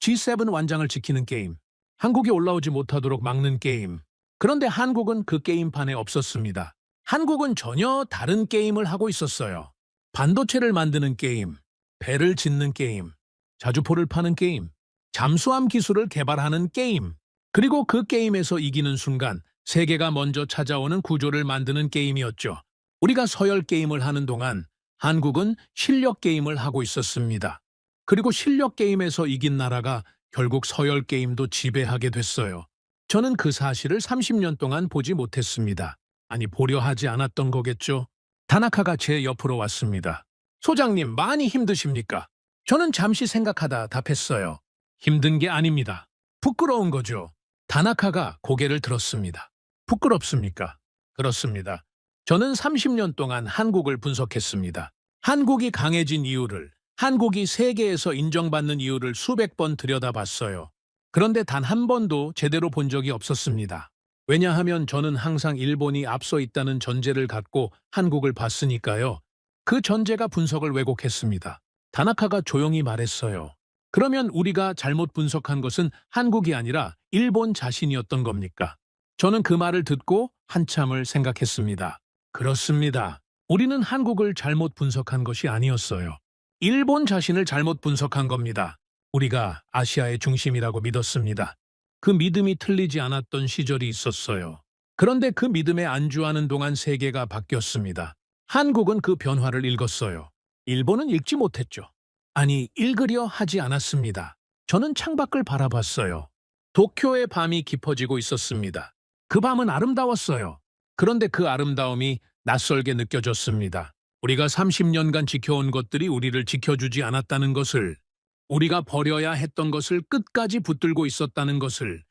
Speaker 2: G7 완장을 지키는 게임, 한국이 올라오지 못하도록 막는 게임. 그런데 한국은 그 게임판에 없었습니다. 한국은 전혀 다른 게임을 하고 있었어요. 반도체를 만드는 게임, 배를 짓는 게임, 자주포를 파는 게임, 잠수함 기술을 개발하는 게임, 그리고 그 게임에서 이기는 순간 세계가 먼저 찾아오는 구조를 만드는 게임이었죠. 우리가 서열 게임을 하는 동안 한국은 실력 게임을 하고 있었습니다. 그리고 실력 게임에서 이긴 나라가 결국 서열 게임도 지배하게 됐어요. 저는 그 사실을 30년 동안 보지 못했습니다. 아니, 보려 하지 않았던 거겠죠. 다나카가 제 옆으로 왔습니다. 소장님, 많이 힘드십니까? 저는 잠시 생각하다 답했어요. 힘든 게 아닙니다. 부끄러운 거죠. 다나카가 고개를 들었습니다. 부끄럽습니까? 그렇습니다. 저는 30년 동안 한국을 분석했습니다. 한국이 강해진 이유를, 한국이 세계에서 인정받는 이유를 수백 번 들여다봤어요. 그런데 단 한 번도 제대로 본 적이 없었습니다. 왜냐하면 저는 항상 일본이 앞서 있다는 전제를 갖고 한국을 봤으니까요. 그 전제가 분석을 왜곡했습니다. 다나카가 조용히 말했어요. 그러면 우리가 잘못 분석한 것은 한국이 아니라 일본 자신이었던 겁니까? 저는 그 말을 듣고 한참을 생각했습니다. 그렇습니다. 우리는 한국을 잘못 분석한 것이 아니었어요. 일본 자신을 잘못 분석한 겁니다. 우리가 아시아의 중심이라고 믿었습니다. 그 믿음이 틀리지 않았던 시절이 있었어요. 그런데 그 믿음에 안주하는 동안 세계가 바뀌었습니다. 한국은 그 변화를 읽었어요. 일본은 읽지 못했죠. 아니, 읽으려 하지 않았습니다. 저는 창밖을 바라봤어요. 도쿄의 밤이 깊어지고 있었습니다. 그 밤은 아름다웠어요. 그런데 그 아름다움이 낯설게 느껴졌습니다. 우리가 30년간 지켜온 것들이 우리를 지켜주지 않았다는 것을, 우리가 버려야 했던 것을 끝까지 붙들고 있었다는 것을,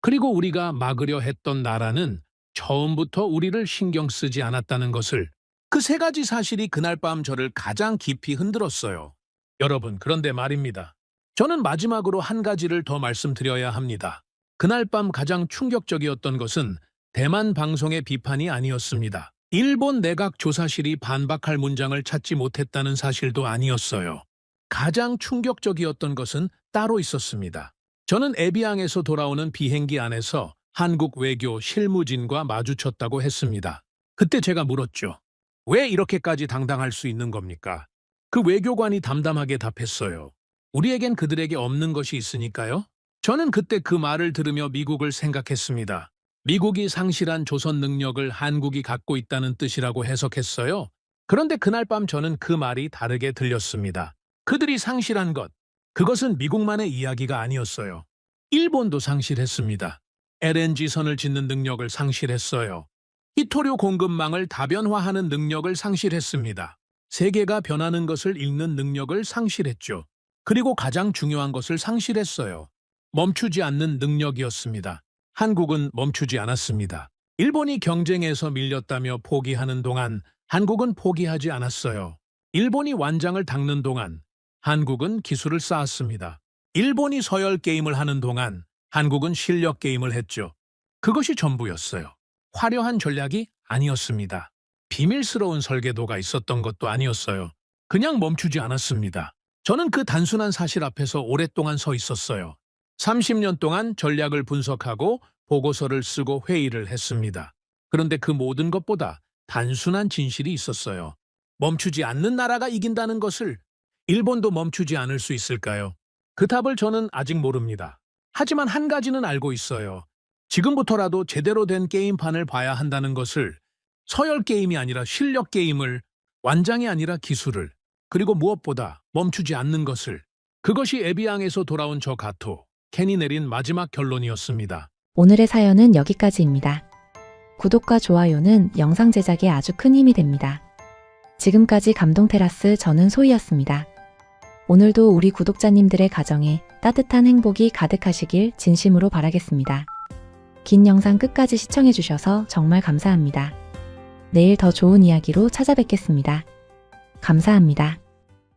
Speaker 2: 그리고 우리가 막으려 했던 나라는 처음부터 우리를 신경 쓰지 않았다는 것을, 그 세 가지 사실이 그날 밤 저를 가장 깊이 흔들었어요. 여러분, 그런데 말입니다. 저는 마지막으로 한 가지를 더 말씀드려야 합니다. 그날 밤 가장 충격적이었던 것은 대만 방송의 비판이 아니었습니다. 일본 내각 조사실이 반박할 문장을 찾지 못했다는 사실도 아니었어요. 가장 충격적이었던 것은 따로 있었습니다. 저는 에비앙에서 돌아오는 비행기 안에서 한국 외교 실무진과 마주쳤다고 했습니다. 그때 제가 물었죠. 왜 이렇게까지 당당할 수 있는 겁니까? 그 외교관이 담담하게 답했어요. 우리에겐 그들에게 없는 것이 있으니까요. 저는 그때 그 말을 들으며 미국을 생각했습니다. 미국이 상실한 조선 능력을 한국이 갖고 있다는 뜻이라고 해석했어요. 그런데 그날 밤 저는 그 말이 다르게 들렸습니다. 그들이 상실한 것, 그것은 미국만의 이야기가 아니었어요. 일본도 상실했습니다. LNG선을 짓는 능력을 상실했어요. 히토류 공급망을 다변화하는 능력을 상실했습니다. 세계가 변하는 것을 읽는 능력을 상실했죠. 그리고 가장 중요한 것을 상실했어요. 멈추지 않는 능력이었습니다. 한국은 멈추지 않았습니다. 일본이 경쟁에서 밀렸다며 포기하는 동안 한국은 포기하지 않았어요. 일본이 완장을 닦는 동안 한국은 기술을 쌓았습니다. 일본이 서열 게임을 하는 동안 한국은 실력 게임을 했죠. 그것이 전부였어요. 화려한 전략이 아니었습니다. 비밀스러운 설계도가 있었던 것도 아니었어요. 그냥 멈추지 않았습니다. 저는 그 단순한 사실 앞에서 오랫동안 서 있었어요. 30년 동안 전략을 분석하고 보고서를 쓰고 회의를 했습니다. 그런데 그 모든 것보다 단순한 진실이 있었어요. 멈추지 않는 나라가 이긴다는 것을 일본도 멈추지 않을 수 있을까요? 그 답을 저는 아직 모릅니다. 하지만 한 가지는 알고 있어요. 지금부터라도 제대로 된 게임판을 봐야 한다는 것을, 서열 게임이 아니라 실력 게임을, 완장이 아니라 기술을, 그리고 무엇보다 멈추지 않는 것을. 그것이 에비앙에서 돌아온 저 가토, 켄이 내린 마지막 결론이었습니다.
Speaker 3: 오늘의 사연은 여기까지입니다. 구독과 좋아요는 영상 제작에 아주 큰 힘이 됩니다. 지금까지 감동테라스 저는 소희였습니다. 오늘도 우리 구독자님들의 가정에 따뜻한 행복이 가득하시길 진심으로 바라겠습니다. 긴 영상 끝까지 시청해주셔서 정말 감사합니다. 내일 더 좋은 이야기로 찾아뵙겠습니다. 감사합니다.